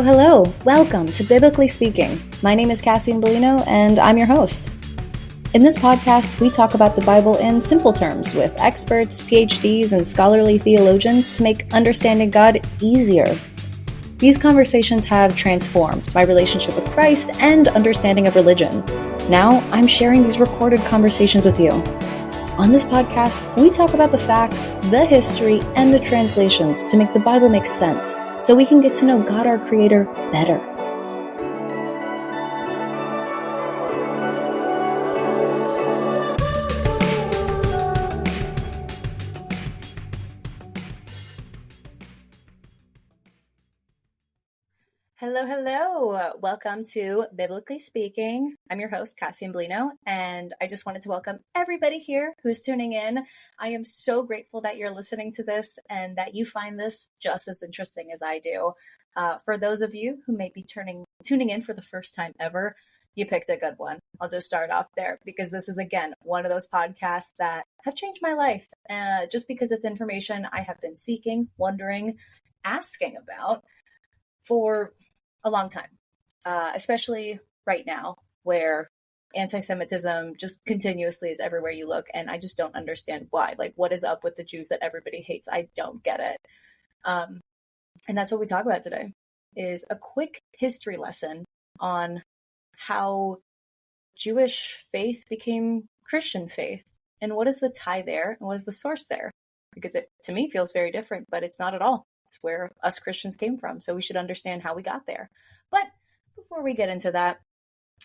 Hello. Welcome to Biblically Speaking. My name is Cassie Bellino, and I'm your host. In this podcast, we talk about the Bible in simple terms with experts, PhDs, and scholarly theologians to make understanding God easier. These conversations have transformed my relationship with Christ and understanding of religion. Now, I'm sharing these recorded conversations with you. On this podcast, we talk about the facts, the history, and the translations to make the Bible make sense, so we can get to know God, our Creator, better. Hello. Welcome to Biblically Speaking. I'm your host, Cassie Bellino, and I just wanted to welcome everybody here who's tuning in. I am so grateful that you're listening to this and that you find this just as interesting as I do. For those of you who may be tuning in for the first time ever, you picked a good one. I'll just start off there because this is, again, one of those podcasts that have changed my life. Just because it's information I have been seeking, wondering, asking about for a long time, especially right now where anti-Semitism just continuously is everywhere you look. And I just don't understand why. Like, what is up with the Jews that everybody hates? I don't get it. And that's what we talk about today, is a quick history lesson on how Jewish faith became Christian faith. And what is the tie there? And what is the source there? Because it, to me, feels very different, but it's not at all. It's where us Christians came from. So we should understand how we got there. But before we get into that,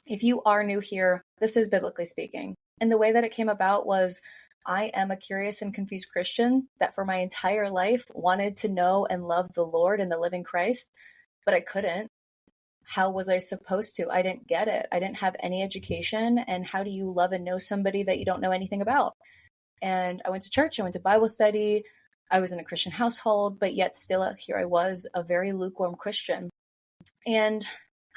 if you are new here, this is Biblically Speaking. And the way that it came about was I am a curious and confused Christian that for my entire life wanted to know and love the Lord and the living Christ, but I couldn't. How was I supposed to? I didn't get it. I didn't have any education. And how do you love and know somebody that you don't know anything about? And I went to church, I went to Bible study, I was in a Christian household, but yet still here I was, a very lukewarm Christian. And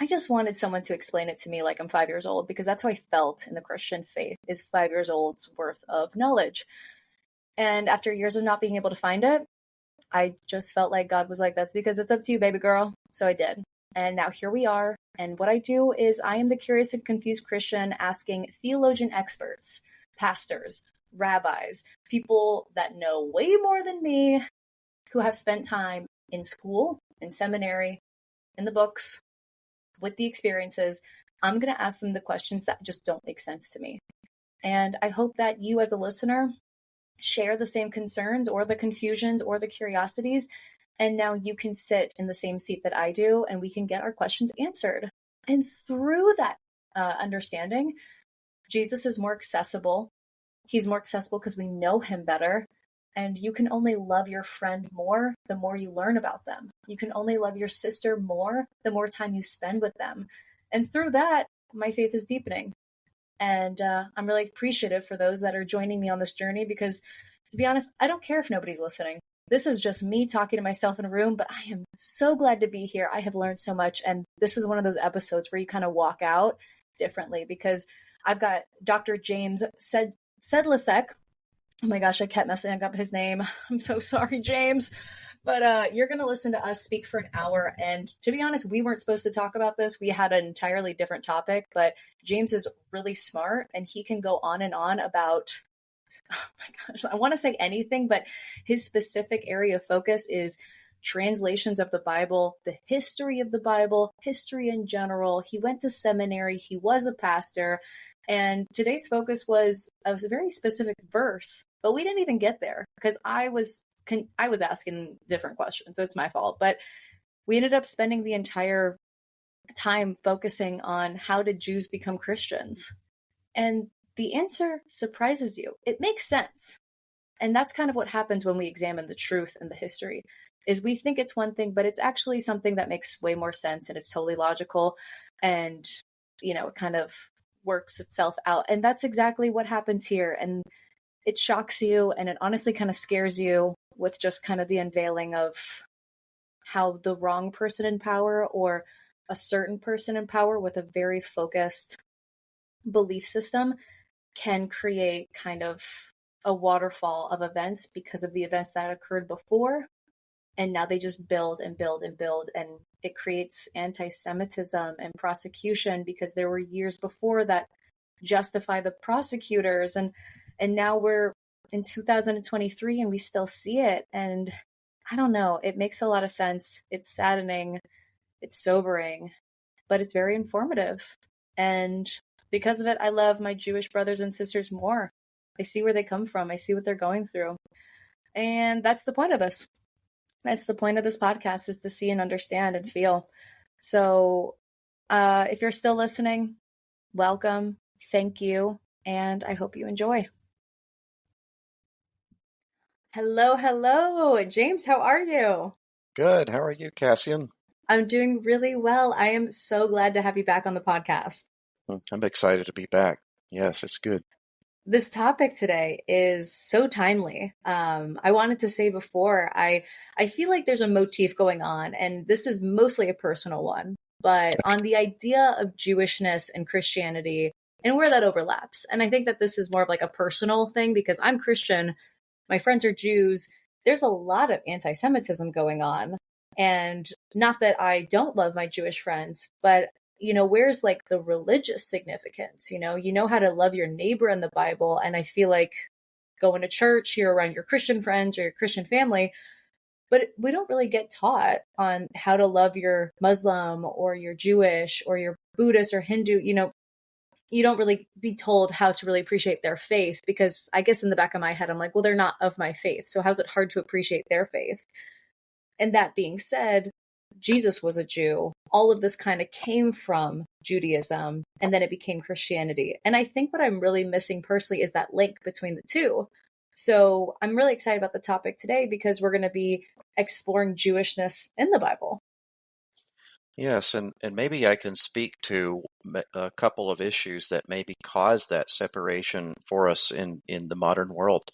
I just wanted someone to explain it to me like I'm 5 years old, because that's how I felt in the Christian faith, is 5 years old's worth of knowledge. And after years of not being able to find it, I just felt like God was like, that's because it's up to you, baby girl. So I did. And now here we are. And what I do is I am the curious and confused Christian asking theologian experts, pastors, rabbis, people that know way more than me, who have spent time in school, in seminary, in the books, with the experiences. I'm going to ask them the questions that just don't make sense to me. And I hope that you as a listener share the same concerns or the confusions or the curiosities. And now you can sit in the same seat that I do, and we can get our questions answered. And through that understanding, Jesus is more accessible. He's more accessible because we know him better. And you can only love your friend more the more you learn about them. You can only love your sister more the more time you spend with them. And through that, my faith is deepening. And I'm really appreciative for those that are joining me on this journey, because to be honest, I don't care if nobody's listening. This is just me talking to myself in a room, but I am so glad to be here. I have learned so much. And this is one of those episodes where you kind of walk out differently, because I've got Dr. James Sedlacek. Oh my gosh, I kept messing up his name. I'm so sorry, James. But you're going to listen to us speak for an hour. And to be honest, we weren't supposed to talk about this. We had an entirely different topic, but James is really smart and he can go on and on about, oh my gosh, I want to say anything, but his specific area of focus is translations of the Bible, the history of the Bible, history in general. He went to seminary. He was a pastor. And today's focus was a very specific verse, but we didn't even get there because I was asking different questions. So it's my fault. But we ended up spending the entire time focusing on how did Jews become Christians? And the answer surprises you. It makes sense. And that's kind of what happens when we examine the truth and the history, is we think it's one thing, but it's actually something that makes way more sense and it's totally logical. And, it kind of works itself out. And that's exactly what happens here. And it shocks you and it honestly kind of scares you with just kind of the unveiling of how the wrong person in power or a certain person in power with a very focused belief system can create kind of a waterfall of events because of the events that occurred before And now they just build and build and build. And it creates anti-Semitism and prosecution because there were years before that justify the prosecutors. And now we're in 2023 and we still see it. And I don't know, it makes a lot of sense. It's saddening, it's sobering, but it's very informative. And because of it, I love my Jewish brothers and sisters more. I see where they come from. I see what they're going through. And that's the point of this. That's the point of this podcast, is to see and understand and feel. So if you're still listening, welcome. Thank you. And I hope you enjoy. Hello, hello. James, how are you? Good. How are you, Cassian? I'm doing really well. I am so glad to have you back on the podcast. I'm excited to be back. Yes, it's good. This topic today is so timely. I wanted to say before, I feel like there's a motif going on, and this is mostly a personal one, but on the idea of Jewishness and Christianity and where that overlaps. And I think that this is more of like a personal thing because I'm Christian, my friends are Jews. There's a lot of anti-Semitism going on. And not that I don't love my Jewish friends, but where's like the religious significance? You know how to love your neighbor in the Bible. And I feel like going to church, you're around your Christian friends or your Christian family, but we don't really get taught on how to love your Muslim or your Jewish or your Buddhist or Hindu. You don't really be told how to really appreciate their faith, because I guess in the back of my head, I'm like, well, they're not of my faith. So how's it hard to appreciate their faith? And that being said, Jesus was a Jew. All of this kind of came from Judaism, and then it became Christianity. And I think what I'm really missing personally is that link between the two. So I'm really excited about the topic today because we're going to be exploring Jewishness in the Bible. Yes, and maybe I can speak to a couple of issues that maybe cause that separation for us in the modern world.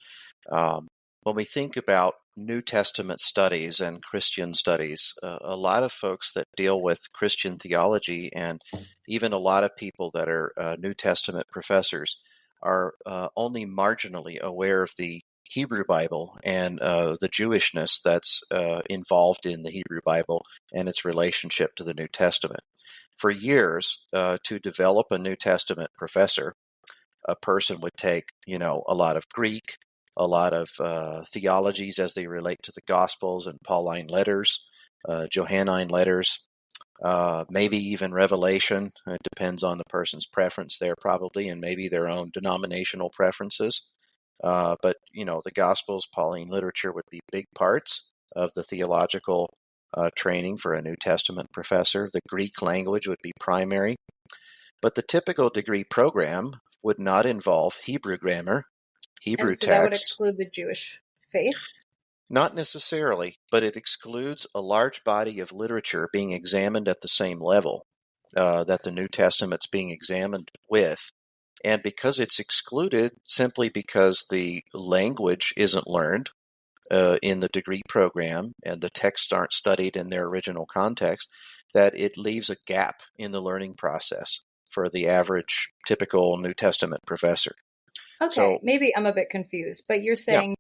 When we think about New Testament studies and Christian studies, a lot of folks that deal with Christian theology and even a lot of people that are New Testament professors are only marginally aware of the Hebrew Bible and the Jewishness that's involved in the Hebrew Bible and its relationship to the New Testament. For years, to develop a New Testament professor, a person would take, a lot of Greek, a lot of theologies as they relate to the Gospels and Pauline letters, Johannine letters, maybe even Revelation. It depends on the person's preference there probably, and maybe their own denominational preferences. But, the Gospels, Pauline literature would be big parts of the theological training for a New Testament professor. The Greek language would be primary. But the typical degree program would not involve Hebrew grammar, Hebrew and so texts. That would exclude the Jewish faith? Not necessarily, but it excludes a large body of literature being examined at the same level that the New Testament's being examined with. And because it's excluded simply because the language isn't learned in the degree program and the texts aren't studied in their original context, that it leaves a gap in the learning process for the average typical New Testament professor. Okay, so, maybe I'm a bit confused, but you're saying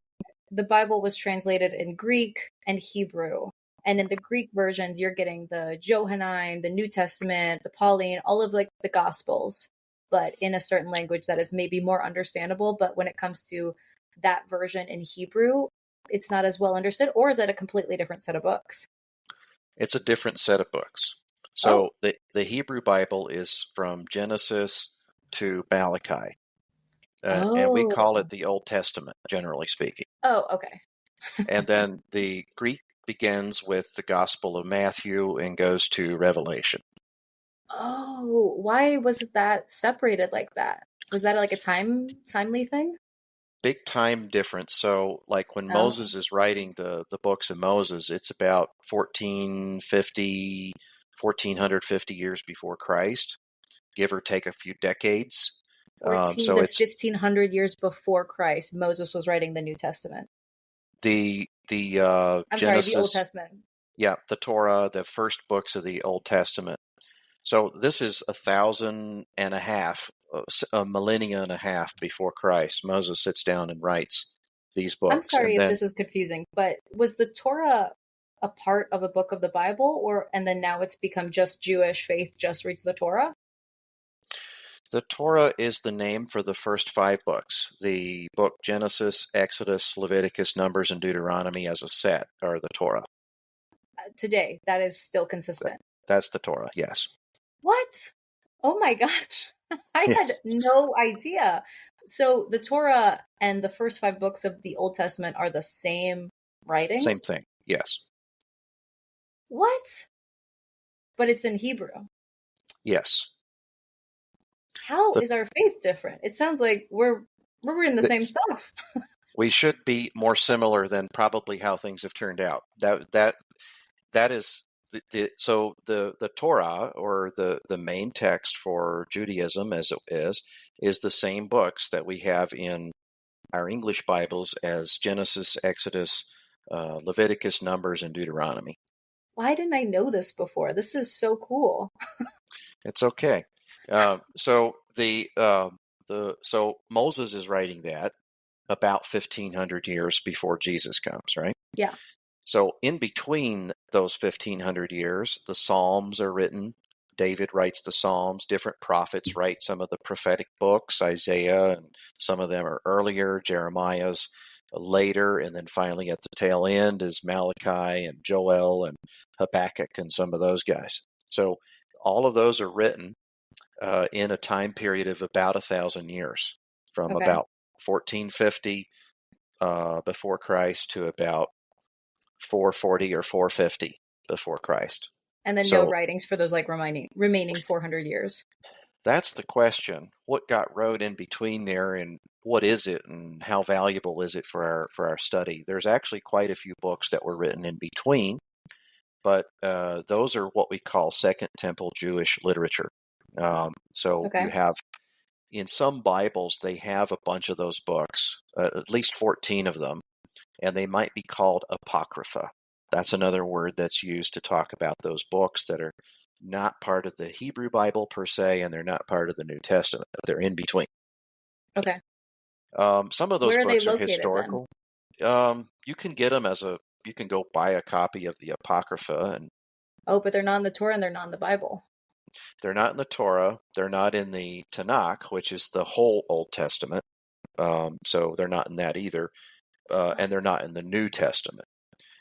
the Bible was translated in Greek and Hebrew. And in the Greek versions, you're getting the Johannine, the New Testament, the Pauline, all of like the Gospels, but in a certain language that is maybe more understandable. But when it comes to that version in Hebrew, it's not as well understood. Or is it a completely different set of books? It's a different set of books. So the Hebrew Bible is from Genesis to Malachi. And we call it the Old Testament, generally speaking. Oh, okay. And then the Greek begins with the Gospel of Matthew and goes to Revelation. Oh, why was that separated like that? Was that like a timely thing? Big time difference. So like when Moses is writing the books of Moses, it's about 1450 years before Christ, give or take a few decades. 14 to 1500 years before Christ, Moses was writing the New Testament. The Genesis, the Old Testament. Yeah, the Torah, the first books of the Old Testament. So this is 1,500, a millennia and a half before Christ. Moses sits down and writes these books. I'm sorry if this is confusing, but was the Torah a part of a book of the Bible, and then now it's become just Jewish faith just reads the Torah? The Torah is the name for the first 5 books. The book Genesis, Exodus, Leviticus, Numbers, and Deuteronomy as a set are the Torah. Today, that is still consistent. That's the Torah, yes. What? Oh my gosh. I Yes. had no idea. So the Torah and the first 5 books of the Old Testament are the same Same writings? thing, yes. What? But it's in Hebrew. Yes. How The, is our faith different? It sounds like we're reading the the, same stuff. we should be more similar than probably how things have turned out. That is so the Torah, or the main text for Judaism, as it is the same books that we have in our English Bibles as Genesis, Exodus, Leviticus, Numbers, and Deuteronomy. Why didn't I know this before? This is so cool. It's okay. So Moses is writing that about 1,500 years before Jesus comes, right? Yeah. So in between those 1,500 years, the Psalms are written. David writes the Psalms. Different prophets write some of the prophetic books, Isaiah, and some of them are earlier. Jeremiah's later, and then finally at the tail end is Malachi and Joel and Habakkuk and some of those guys. So all of those are written in a time period of about 1,000 years, from Okay. about 1450 before Christ to about 440 or 450 before Christ. And then no writings for those like remaining 400 years. That's the question. What got wrote in between there, and what is it, and how valuable is it for our study? There's actually quite a few books that were written in between, but those are what we call Second Temple Jewish literature. So Okay. you have, in some Bibles, they have a bunch of those books, at least 14 of them, and they might be called apocrypha. That's another word that's used to talk about those books that are not part of the Hebrew Bible per se, and they're not part of the New Testament. They're in between. Okay. Some of those Where are they books are located then? historical. You can get them you can go buy a copy of the Apocrypha, and Oh, but they're not in the Torah and they're not in the Bible. they're not in the Torah. They're not in the Tanakh, which is the whole Old Testament. So they're not in that either. And they're not in the New Testament.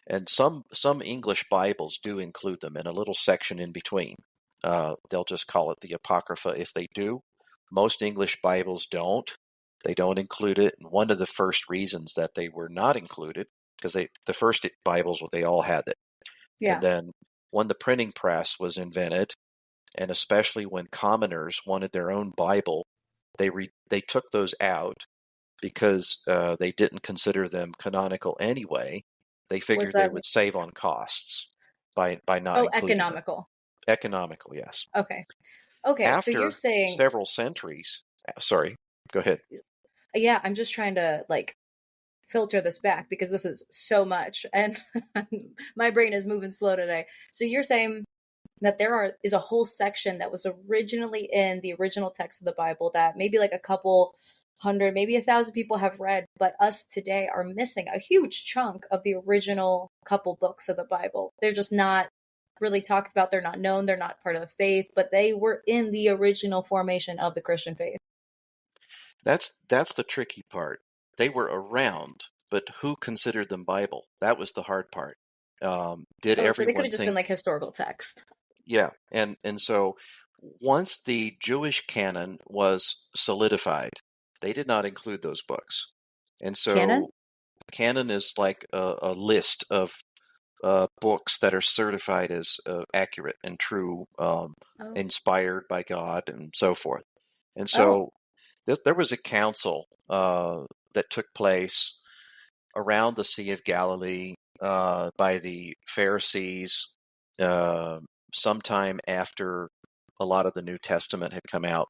And some English Bibles do include them in a little section in between. They'll just call it the Apocrypha if they do. Most English Bibles don't. They don't include it. And one of the first reasons that they were not included, because the first Bibles, they all had it. Yeah. And then when the printing press was invented, and especially when commoners wanted their own Bible, they took those out because they didn't consider them canonical anyway. They figured they would save on costs by not including economical. them. Economical, yes. Okay. After so you're saying several centuries. Sorry, go ahead. Yeah, I'm just trying to filter this back because this is so much and my brain is moving slow today. So you're saying that is a whole section that was originally in the original text of the Bible that maybe like a couple hundred, maybe 1,000 people have read, but us today are missing a huge chunk of the original couple books of the Bible. They're just not really talked about. They're not known. They're not part of the faith, but they were in the original formation of the Christian faith. That's the tricky part. They were around, but who considered them Bible? That was the hard part. So they could have just been like historical text. Yeah, and so once the Jewish canon was solidified, they did not include those books. And so canon is like a list of books that are certified as accurate and true, inspired by God and so forth. And so there was a council that took place around the Sea of Galilee by the Pharisees sometime after a lot of the New Testament had come out.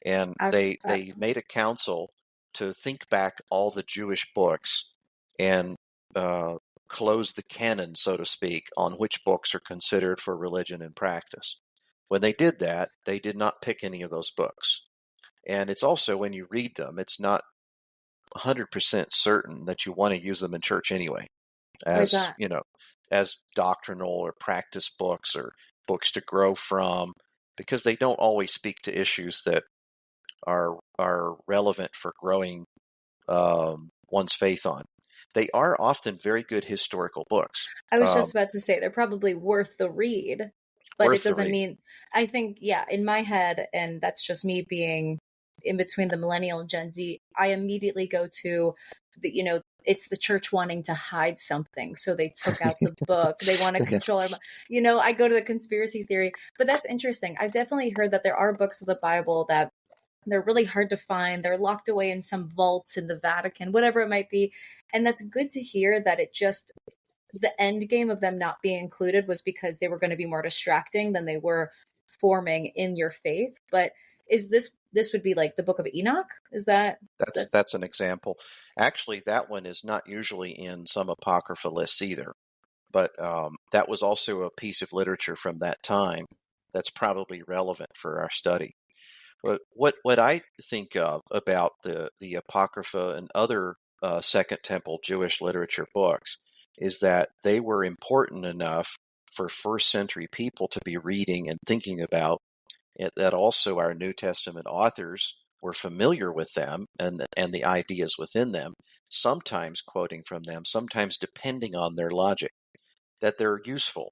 And they made a council to think back all the Jewish books and close the canon, so to speak, on which books are considered for religion and practice. When they did that, they did not pick any of those books. And it's also, when you read them, it's not 100% certain that you want to use them in church anyway. Why is that? as doctrinal or practice books or books to grow from, because they don't always speak to issues that are relevant for growing one's faith on. They are often very good historical books, I was just about to say they're probably worth the read, but it worth the doesn't read. mean, I think, yeah, in my head, and that's just me being in between the millennial and Gen Z, I immediately go to it's the church wanting to hide something. So they took out the book. They want to Yeah. control I go to the conspiracy theory, but that's interesting. I've definitely heard that there are books of the Bible that they're really hard to find. They're locked away in some vaults in the Vatican, whatever it might be. And that's good to hear that the end game of them not being included was because they were going to be more distracting than they were forming in your faith. But is this would be like the Book of Enoch? That's an example. Actually, that one is not usually in some apocrypha lists either, but that was also a piece of literature from that time that's probably relevant for our study. But what I think of about the apocrypha and other Second Temple Jewish literature books is that they were important enough for first century people to be reading and thinking about, that also our New Testament authors were familiar with them and the ideas within them, sometimes quoting from them, sometimes depending on their logic, that they're useful.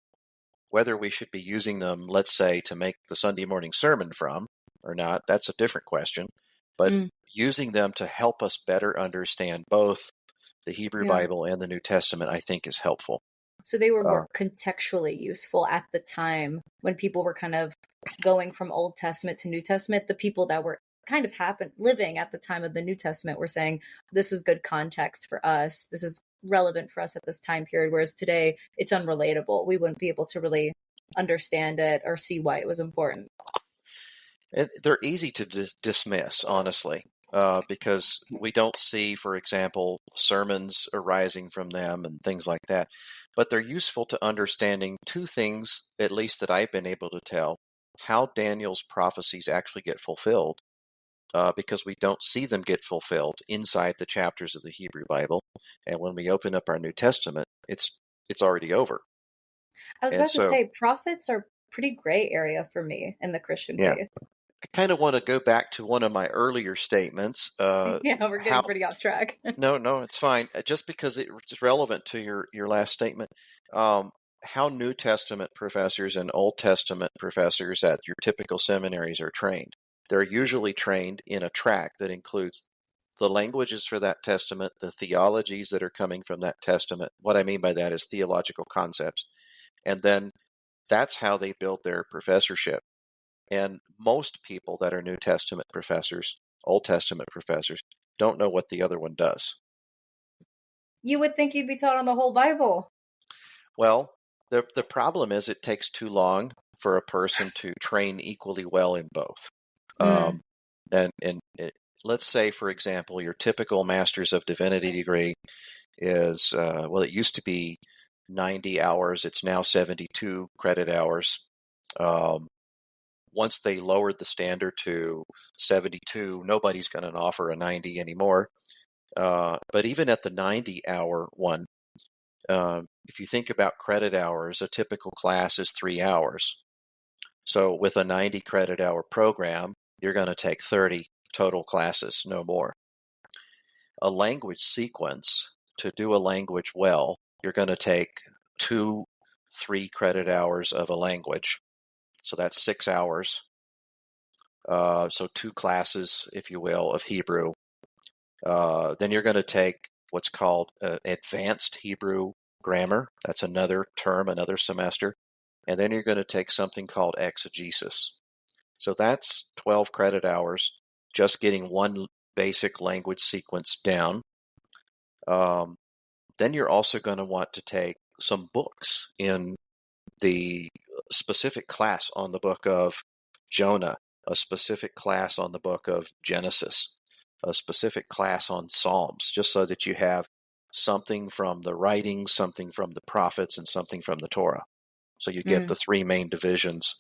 Whether we should be using them, let's say, to make the Sunday morning sermon from or not, that's a different question. But Mm, using them to help us better understand both the Hebrew yeah. Bible and the New Testament, I think, is helpful. So they were Uh, more contextually useful at the time when people were kind of going from Old Testament to New Testament. The people that were kind of living at the time of the New Testament were saying, this is good context for us. This is relevant for us at this time period. Whereas today it's unrelatable. We wouldn't be able to really understand it or see why it was important. they're easy to dismiss, honestly, because we don't see, for example, sermons arising from them and things like that. But they're useful to understanding two things, at least that I've been able to tell: how Daniel's prophecies actually get fulfilled, because we don't see them get fulfilled inside the chapters of the Hebrew Bible. And when we open up our New Testament, it's already over. I was And about to so, say prophets are pretty gray area for me in the Christian yeah, faith. I kind of want to go back to one of my earlier statements. Yeah, we're getting How pretty off track. No, it's fine. Just because it's relevant to your last statement. Um, how New Testament professors and Old Testament professors at your typical seminaries are trained. They're usually trained in a track that includes the languages for that testament, the theologies that are coming from that testament. What I mean by that is theological concepts. And then that's how they build their professorship. And most people that are New Testament professors, Old Testament professors, don't know what the other one does. You would think you'd be taught on the whole Bible. Well, the problem is it takes too long for a person to train equally well in both. Mm, Um, let's say, for example, your typical Master's of Divinity degree is, well, it used to be 90 hours. It's now 72 credit hours. Um, Once they lowered the standard to 72, nobody's going to offer a 90 anymore. But even at the 90-hour one, if you think about credit hours, a typical class is 3 hours. So with a 90 credit hour program, you're going to take 30 total classes, no more. A language sequence, to do a language well, you're going to take 3 credit hours of a language. So that's 6 hours. So 2 classes, if you will, of Hebrew. Then you're going to take what's called advanced Hebrew grammar. That's another term, another semester. And then you're going to take something called exegesis. So that's 12 credit hours just getting one basic language sequence down. Um, then you're also going to want to take some books in the specific class on the book of Jonah, a specific class on the book of Genesis, a specific class on Psalms, just so that you have something from the writings, something from the prophets, and something from the Torah. So you get mm. the three main divisions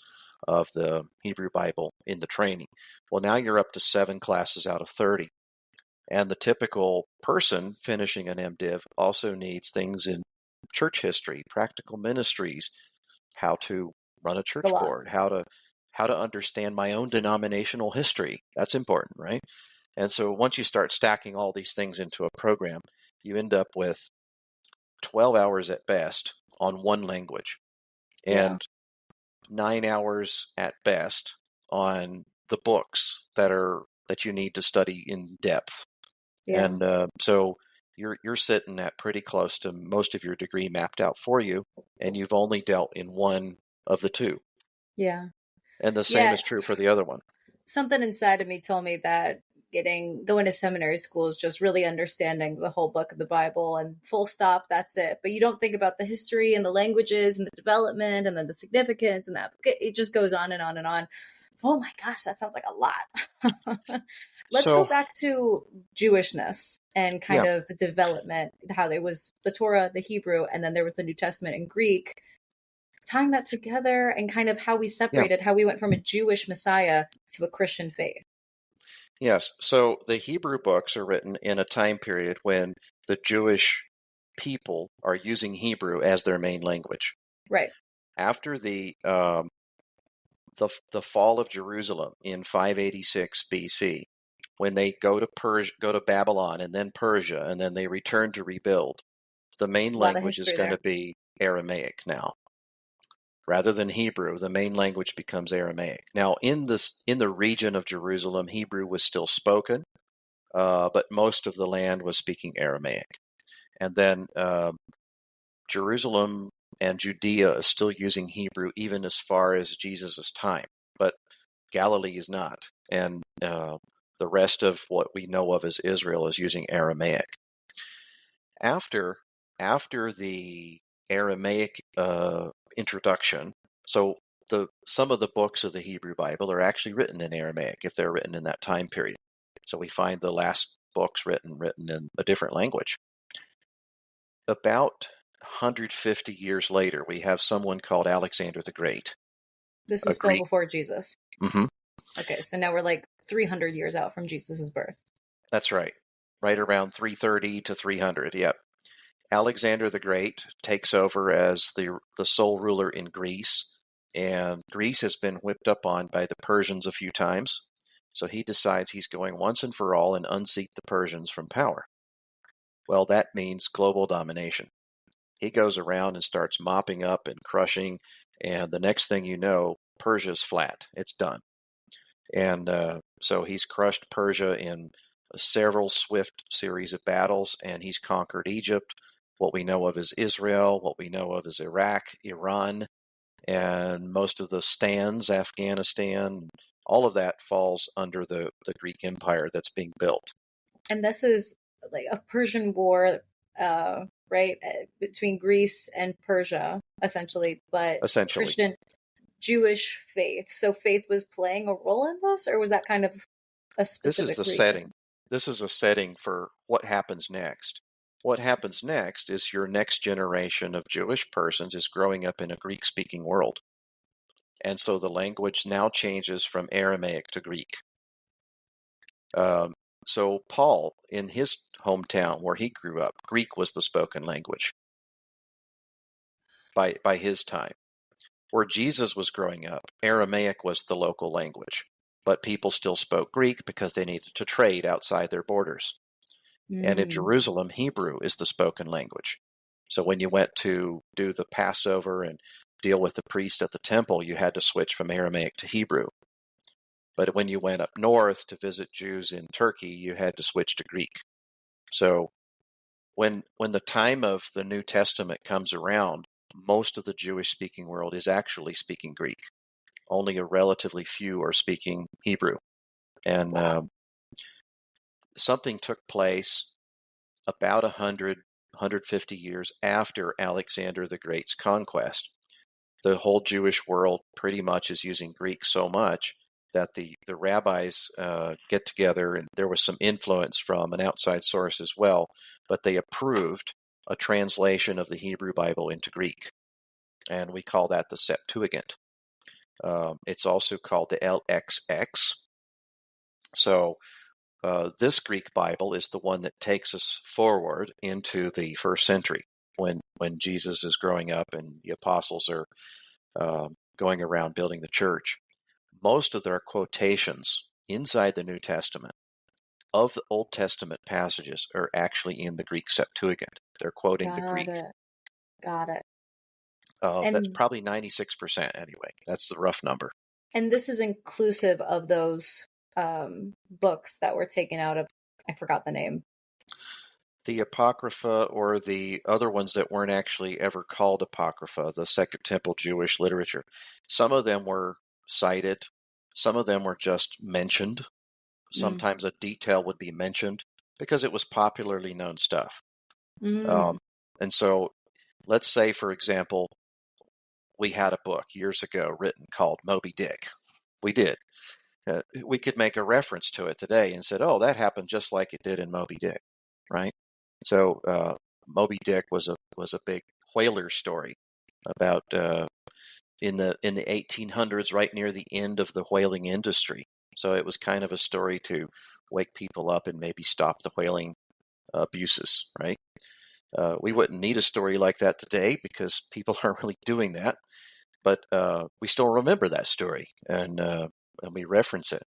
of the Hebrew Bible in the training. Well, now you're up to 7 classes out of 30. And the typical person finishing an MDiv also needs things in church history, practical ministries, how to run a It's a church lot. board, how to understand my own denominational history. That's important, right? And so once you start stacking all these things into a program, you end up with 12 hours at best on one language Yeah. and 9 hours at best on the books that you need to study in depth. Yeah. And so you're sitting at pretty close to most of your degree mapped out for you, and you've only dealt in one of the two. Yeah. And the same Yeah. is true for the other one. Something inside of me told me that going to seminary school is just really understanding the whole book of the Bible and full stop, that's it. But you don't think about the history and the languages and the development and then the significance, and that it just goes on and on and on. Oh my gosh, that sounds like a lot. Let's go So, back to Jewishness and kind yeah, of the development, how there was the Torah, the Hebrew, and then there was the New Testament in Greek, tying that together and kind of how we yeah, separated, how we went from a Jewish Messiah to a Christian faith. yes. So the Hebrew books are written in a time period when the Jewish people are using Hebrew as their main language. Right. After the fall of Jerusalem in 586 BC, when they go to Babylon and then Persia, and then they return to rebuild, the main A lot of language is history going there. to be Aramaic now. Rather than Hebrew, the main language becomes Aramaic. Now, in the region of Jerusalem, Hebrew was still spoken, but most of the land was speaking Aramaic. And then Jerusalem and Judea is still using Hebrew even as far as Jesus' time, but Galilee is not, and the rest of what we know of as Israel is using Aramaic. After the Aramaic introduction, so some of the books of the Hebrew Bible are actually written in Aramaic if they're written in that time period. So we find the last books written in a different language. About 150 years later, we have someone called Alexander the Great, This a is still Greek. before Jesus. Mhm, Okay, so now we're like 300 years out from Jesus's birth. that's right. Right around 330 to 300. Yep. Alexander the Great takes over as the sole ruler in Greece, and Greece has been whipped up on by the Persians a few times. So he decides he's going once and for all and unseat the Persians from power. Well, that means global domination. He goes around and starts mopping up and crushing, and the next thing you know, Persia's flat. It's done. And so he's crushed Persia in several swift series of battles, and he's conquered Egypt. What we know of is Israel. What we know of is Iraq, Iran, and most of the stands, Afghanistan. All of that falls under the Greek Empire that's being built, And this is like a Persian war, right, between Greece and Persia, essentially, but essentially. Christian Jewish faith. So faith was playing a role in this, or was that kind of a This is specific the setting. region? This is a setting for what happens next. What happens next is your next generation of Jewish persons is growing up in a Greek speaking world. And so the language now changes from Aramaic to Greek. Um, so Paul, in his hometown where he grew up, Greek was the spoken language by his time. Where Jesus was growing up, Aramaic was the local language, but people still spoke Greek because they needed to trade outside their borders. And in Mm. Jerusalem, Hebrew is the spoken language. So when you went to do the Passover and deal with the priest at the temple, you had to switch from Aramaic to Hebrew. But when you went up north to visit Jews in Turkey, you had to switch to Greek. So when the time of the New Testament comes around, most of the Jewish speaking world is actually speaking Greek. Only a relatively few are speaking Hebrew. And Wow. something took place about 150 years after Alexander the Great's conquest. The whole Jewish world pretty much is using Greek so much that the rabbis get together, and there was some influence from an outside source as well, but they approved a translation of the Hebrew Bible into Greek. And we call that the Septuagint. It's also called the LXX. So this Greek Bible is the one that takes us forward into the first century. when Jesus is growing up and the apostles are going around building the church, most of their quotations inside the New Testament of the Old Testament passages are actually in the Greek Septuagint. They're quoting the Got Greek. it. Got it. That's And probably 96% anyway. That's the rough number. and this is inclusive of those books that were taken out of, I forgot the name. The Apocrypha, or the other ones that weren't actually ever called Apocrypha, the Second Temple Jewish literature, some of them were cited, some of them were just mentioned. Mm. Sometimes a detail would be mentioned because it was popularly known stuff. Mm. Um, and so, let's say, for example, we had a book years ago written called Moby Dick. We did. We could make a reference to it today and said, "Oh, that happened just like it did in Moby Dick," right? So Moby Dick was a big whaler story about in the 1800s, right near the end of the whaling industry. So it was kind of a story to wake people up and maybe stop the whaling abuses, right? We wouldn't need a story like that today because people aren't really doing that, but we still remember that story and we reference it.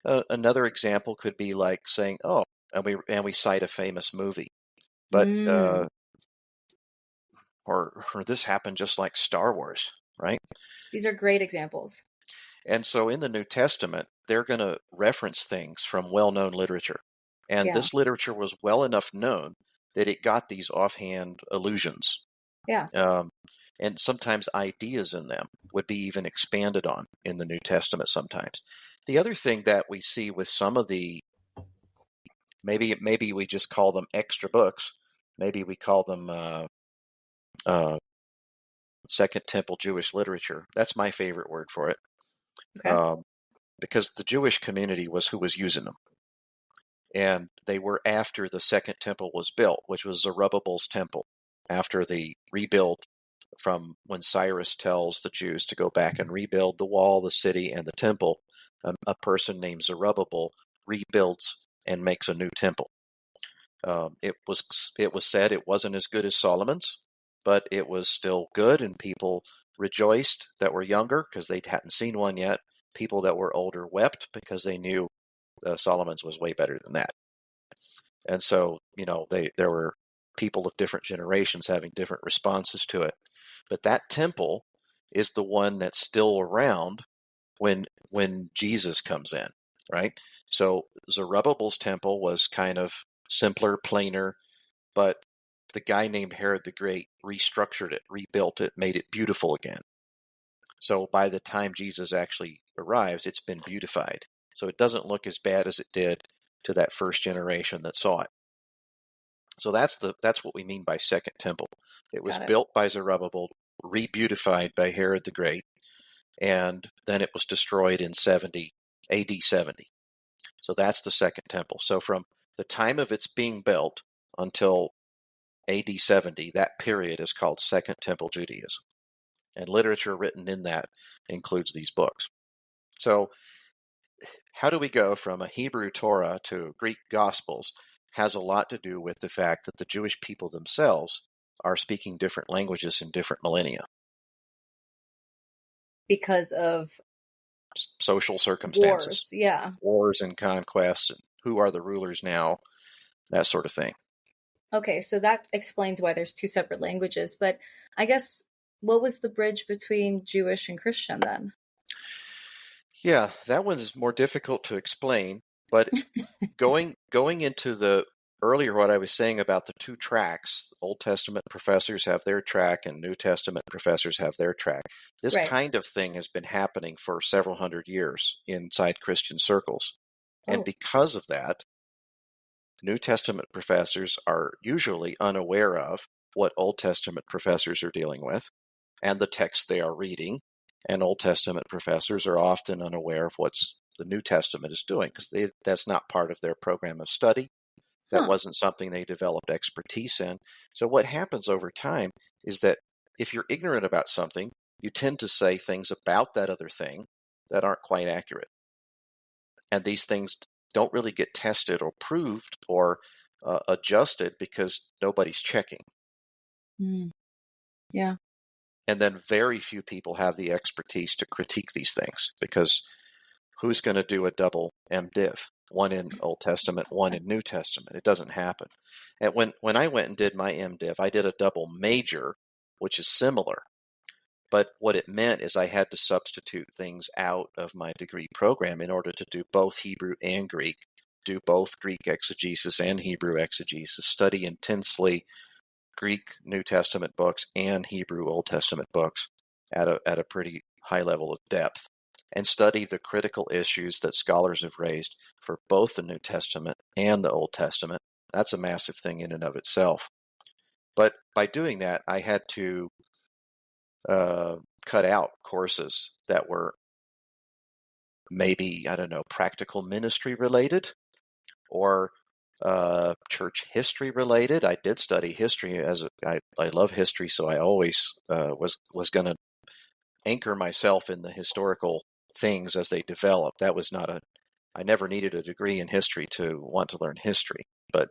Another example could be like saying, "Oh," and we cite a famous movie, but Mm. or this happened just like Star Wars, right? These are great examples. And so in the New Testament, they're going to reference things from well-known literature, and Yeah. this literature was well enough known that it got these offhand allusions. Yeah. Um, and sometimes ideas in them would be even expanded on in the New Testament sometimes. The other thing that we see with some of the, maybe we just call them extra books, maybe we call them uh, Second Temple Jewish literature. That's my favorite word for it, Okay. because the Jewish community was who was using them. And they were after the Second Temple was built, which was Zerubbabel's temple, after the rebuild from when Cyrus tells the Jews to go back and rebuild the wall, the city, and the temple. A person named Zerubbabel rebuilds and makes a new temple. It was said it wasn't as good as Solomon's, but it was still good, and people rejoiced that were younger because they hadn't seen one yet. People that were older wept because they knew Solomon's was way better than that. And so, there were people of different generations having different responses to it. But that temple is the one that's still around when Jesus comes in, right? So Zerubbabel's temple was kind of simpler, plainer, but the guy named Herod the Great restructured it, rebuilt it, made it beautiful again. So by the time Jesus actually arrives, it's been beautified. So it doesn't look as bad as it did to that first generation that saw it. So that's what we mean by Second Temple. It was Got it. built by Zerubbabel, re-beautified by Herod the Great, and then it was destroyed in 70 AD 70. So that's the Second Temple. So from the time of its being built until AD 70, that period is called Second Temple Judaism. And literature written in that includes these books. So how do we go from a Hebrew Torah to Greek Gospels has a lot to do with the fact that the Jewish people themselves are speaking different languages in different millennia. Because of Social circumstances, wars. Yeah. wars and conquests, and who are the rulers now, that sort of thing. Okay, so that explains why there's two separate languages. But I guess what was the bridge between Jewish and Christian then? Yeah, that one's more difficult to explain, but going into the earlier what I was saying about the two tracks, Old Testament professors have their track and New Testament professors have their track. This Right. kind of thing has been happening for several hundred years inside Christian circles. And Oh, because of that, New Testament professors are usually unaware of what Old Testament professors are dealing with and the text they are reading. And Old Testament professors are often unaware of what's the New Testament is doing because that's not part of their program of study. That huh. wasn't something they developed expertise in. So what happens over time is that if you're ignorant about something, you tend to say things about that other thing that aren't quite accurate. And these things don't really get tested or proved or adjusted because nobody's checking. Mm. Yeah. And then very few people have the expertise to critique these things, because who's going to do a double MDiv? One in Old Testament, one in New Testament. It doesn't happen. And when I went and did my MDiv, I did a double major, which is similar. But what it meant is I had to substitute things out of my degree program in order to do both Hebrew and Greek, do both Greek exegesis and Hebrew exegesis, study intensely Greek New Testament books and Hebrew Old Testament books at a pretty high level of depth, and study the critical issues that scholars have raised for both the New Testament and the Old Testament. That's a massive thing in and of itself. But by doing that, I had to cut out courses that were maybe, I don't know, practical ministry related or church history related. I did study history I love history, so I always was going to anchor myself in the historical things as they develop. That was not I never needed a degree in history to want to learn history, but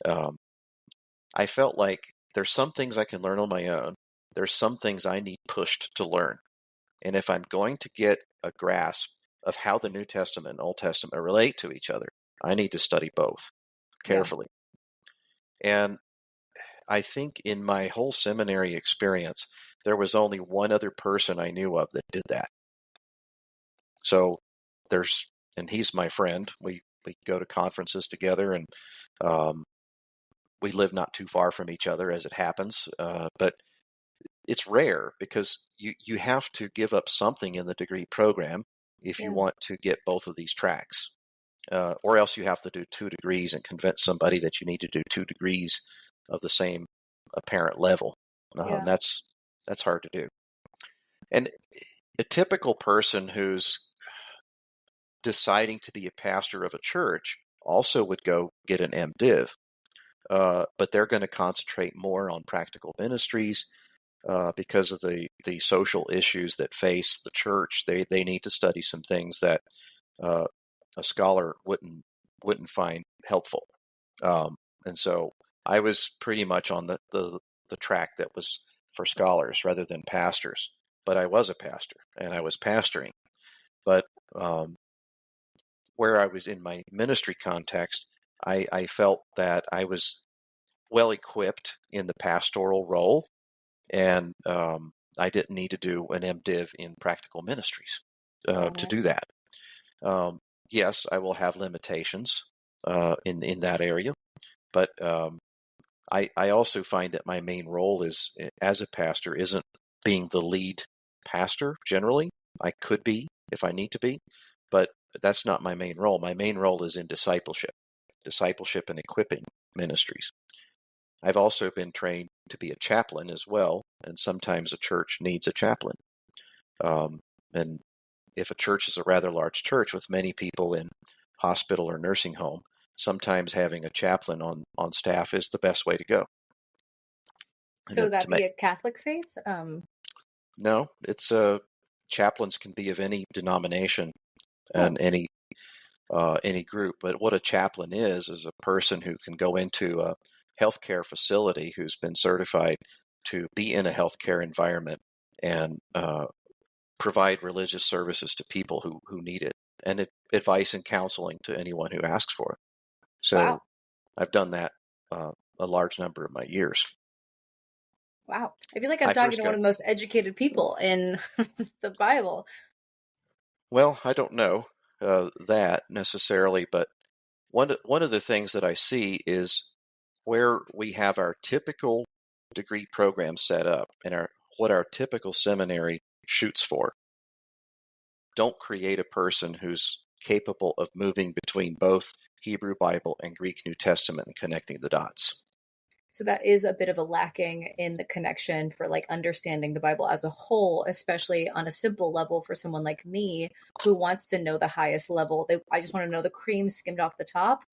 I felt like there's some things I can learn on my own. There's some things I need pushed to learn. And if I'm going to get a grasp of how the New Testament and Old Testament relate to each other, I need to study both carefully. Yeah. And I think in my whole seminary experience, there was only one other person I knew of that did that. So and he's my friend. We go to conferences together, and we live not too far from each other as it happens. But it's rare, because you have to give up something in the degree program if you want to get both of these tracks. Or else you have to do 2 degrees and convince somebody that you need to do 2 degrees of the same apparent level. That's hard to do. And a typical person who's deciding to be a pastor of a church also would go get an MDiv, but they're going to concentrate more on practical ministries because of the social issues that face the church. They need to study some things that a scholar wouldn't find helpful. And so I was pretty much on the track that was for scholars rather than pastors. But I was a pastor, and I was pastoring. But where I was in my ministry context, I felt that I was well equipped in the pastoral role, and I didn't need to do an MDiv in practical ministries to do that. Yes, I will have limitations in that area, but I also find that my main role is, as a pastor, isn't being the lead pastor generally. I could be if I need to be, but that's not my main role. My main role is in discipleship and equipping ministries. I've also been trained to be a chaplain as well, and sometimes a church needs a chaplain. And if a church is a rather large church with many people in hospital or nursing home, sometimes having a chaplain on staff is the best way to go. So that be a Catholic faith? No, it's chaplains can be of any denomination and any group. But what a chaplain is a person who can go into a healthcare facility who's been certified to be in a healthcare environment and provide religious services to people who need it, and advice and counseling to anyone who asks for it. So I've done that a large number of my years. Wow. I feel like I'm talking to one of the most educated people in the Bible. Well, I don't know that necessarily, but one of the things that I see is where we have our typical degree program set up and what our typical seminary shoots for. Don't create a person who's capable of moving between both Hebrew Bible and Greek New Testament and connecting the dots. So that is a bit of a lacking in the connection for like understanding the Bible as a whole, especially on a simple level for someone like me who wants to know the highest level. I just want to know the cream skimmed off the top.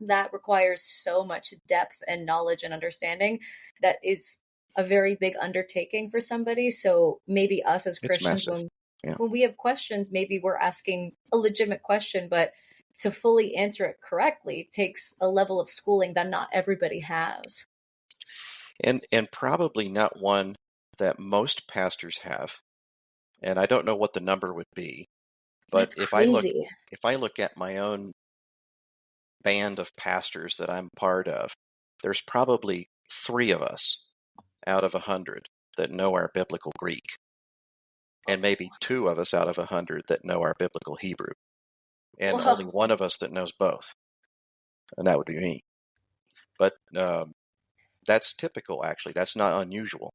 That requires so much depth and knowledge and understanding. That is a very big undertaking for somebody. So maybe us as Christians, when we have questions, maybe we're asking a legitimate question, but to fully answer it correctly takes a level of schooling that not everybody has. and probably not one that most pastors have. And I don't know what the number would be, but That's crazy. if I look at my own band of pastors that I'm part of, there's probably 3 of us out of 100 that know our biblical Greek, and maybe 2 of us out of 100 that know our biblical Hebrew, and only Whoa. one of us that knows both, and that would be me. But that's typical, actually. That's not unusual.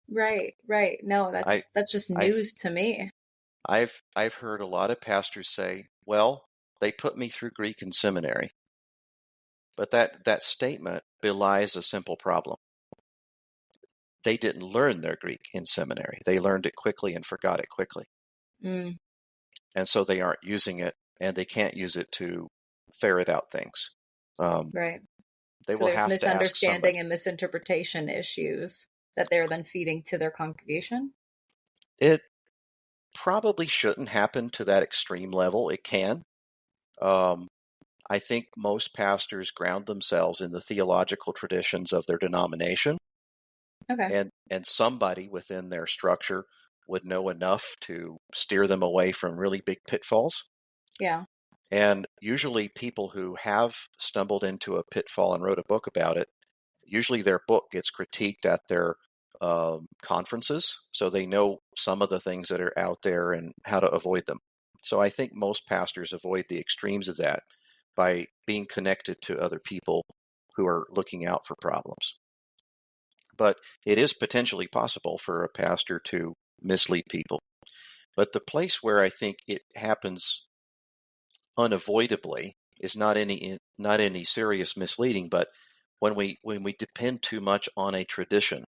Right, right. No, I, that's just I've, news to me. I've heard a lot of pastors say, "Well, they put me through Greek in seminary," but that statement belies a simple problem. They didn't learn their Greek in seminary. They learned it quickly and forgot it quickly, Mm, and so they aren't using it, and they can't use it to ferret out things. Um, right. they So will there's have to ask somebody. misunderstanding and misinterpretation issues that they're then feeding to their congregation. It probably shouldn't happen to that extreme level. It can. Um, I think most pastors ground themselves in the theological traditions of their denomination, Okay. and somebody within their structure would know enough to steer them away from really big pitfalls. Yeah. And usually people who have stumbled into a pitfall and wrote a book about it, usually their book gets critiqued at their conferences, so they know some of the things that are out there and how to avoid them. So I think most pastors avoid the extremes of that by being connected to other people who are looking out for problems. But it is potentially possible for a pastor to mislead people. But the place where I think it happens unavoidably is not any serious misleading, but when we depend too much on a tradition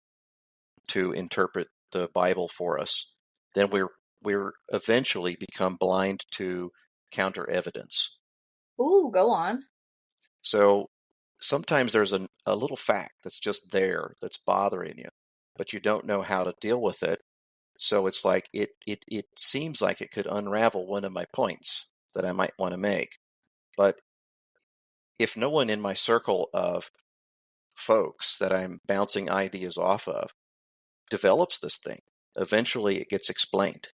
to interpret the Bible for us, then we're eventually become blind to counter evidence. Ooh, go on. So sometimes there's a little fact that's just there that's bothering you, but you don't know how to deal with it. So it's like it seems like it could unravel one of my points that I might want to make. But if no one in my circle of folks that I'm bouncing ideas off of develops this thing, eventually it gets explained.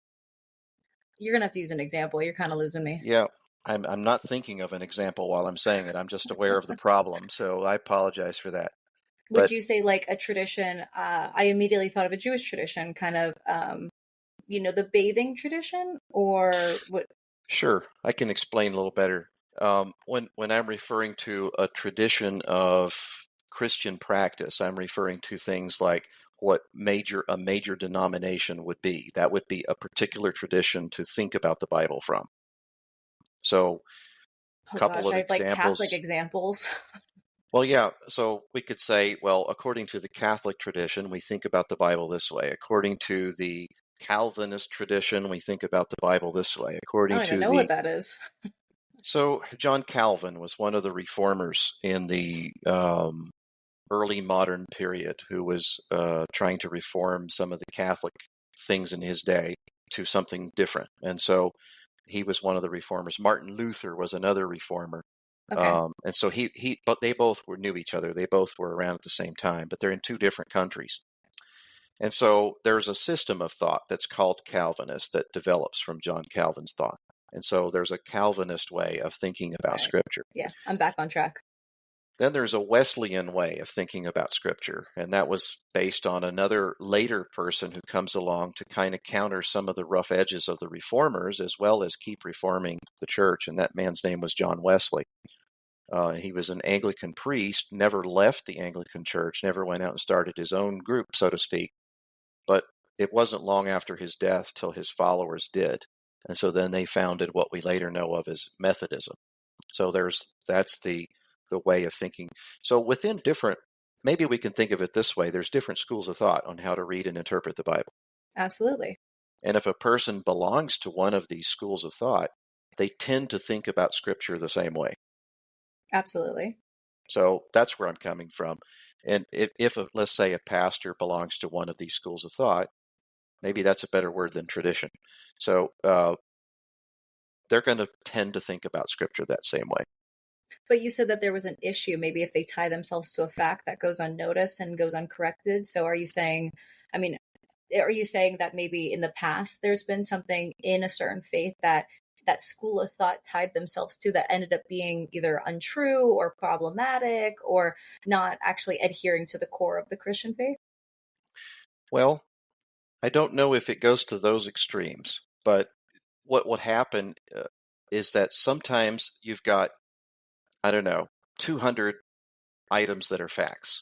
You're gonna have to use an example. You're kind of losing me. Yeah, I'm not thinking of an example while I'm saying it. I'm just aware of the problem, so I apologize for that. Would But you say like a tradition? I immediately thought of a Jewish tradition, kind of, the bathing tradition, or what? sure, I can explain a little better. When I'm referring to a tradition of Christian practice, I'm referring to things like what a major denomination would be. That would be a particular tradition to think about the Bible from. So, a Oh couple gosh, of I have like Catholic examples. examples. Well, yeah, so we could say, well, according to the Catholic tradition, we think about the Bible this way. According to the Calvinist tradition, we think about the Bible this way. I According don't even to know what the that is. So John Calvin was one of the reformers in the early modern period who was trying to reform some of the Catholic things in his day to something different. And so he was one of the reformers. Martin Luther was another reformer. Okay. And so but they both knew each other. They both were around at the same time, but they're in 2 different countries. And so there's a system of thought that's called Calvinist that develops from John Calvin's thought. And so there's a Calvinist way of thinking All about right. Scripture. Yeah, I'm back on track. Then there's a Wesleyan way of thinking about Scripture, and that was based on another later person who comes along to kind of counter some of the rough edges of the reformers as well as keep reforming the church, and that man's name was John Wesley. He was an Anglican priest, never left the Anglican church, never went out and started his own group, so to speak. But it wasn't long after his death till his followers did. And so then they founded what we later know of as Methodism. So that's the way of thinking. So maybe we can think of it this way. There's different schools of thought on how to read and interpret the Bible. Absolutely. And if a person belongs to one of these schools of thought, they tend to think about Scripture the same way. Absolutely. So that's where I'm coming from. And let's say, a pastor belongs to one of these schools of thought, maybe that's a better word than tradition. So they're going to tend to think about Scripture that same way. But you said that there was an issue, maybe if they tie themselves to a fact that goes unnoticed and goes uncorrected. So are you saying, I mean, are you saying that maybe in the past there's been something in a certain faith that that school of thought tied themselves to that ended up being either untrue or problematic or not actually adhering to the core of the Christian faith? Well, I don't know if it goes to those extremes, but what would happen is that sometimes you've got, I don't know, 200 items that are facts.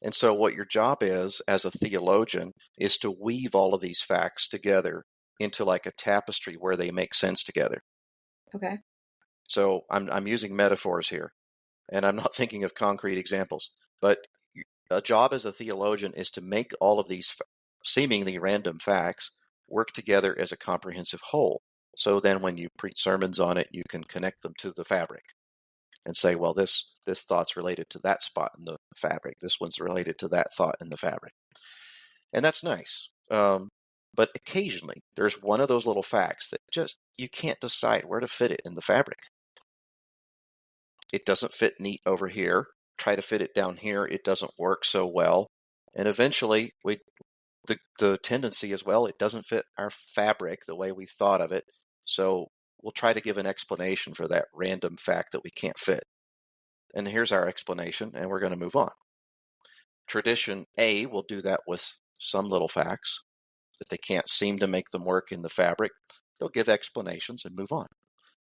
And so what your job is as a theologian is to weave all of these facts together into like a tapestry where they make sense together. Okay. So I'm using metaphors here, and I'm not thinking of concrete examples, but a job as a theologian is to make all of these seemingly random facts work together as a comprehensive whole. So then when you preach sermons on it, you can connect them to the fabric and say, well, this thought's related to that spot in the fabric. This one's related to that thought in the fabric. And that's nice. But occasionally there's one of those little facts that just you can't decide where to fit it in the fabric. It doesn't fit neat over here. Try to fit it down here. It doesn't work so well. And eventually the tendency is, well, it doesn't fit our fabric the way we thought of it. So we'll try to give an explanation for that random fact that we can't fit. And here's our explanation, and we're going to move on. Tradition A will do that with some little facts. If they can't seem to make them work in the fabric, they'll give explanations and move on.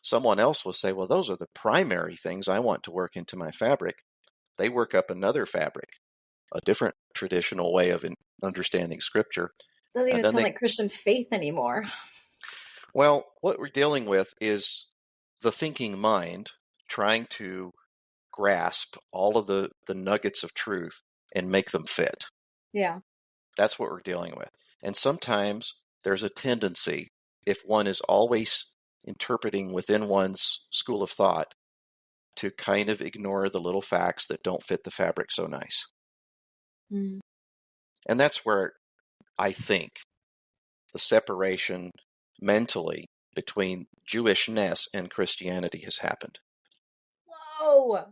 Someone else will say, well, those are the primary things I want to work into my fabric. They work up another fabric, a different traditional way of understanding Scripture. Doesn't even sound like Christian faith anymore. Well, what we're dealing with is the thinking mind trying to grasp all of the nuggets of truth and make them fit. Yeah. That's what we're dealing with. And sometimes there's a tendency, if one is always interpreting within one's school of thought, to kind of ignore the little facts that don't fit the fabric so nice. Mm. And that's where I think the separation mentally between Jewishness and Christianity has happened. Whoa!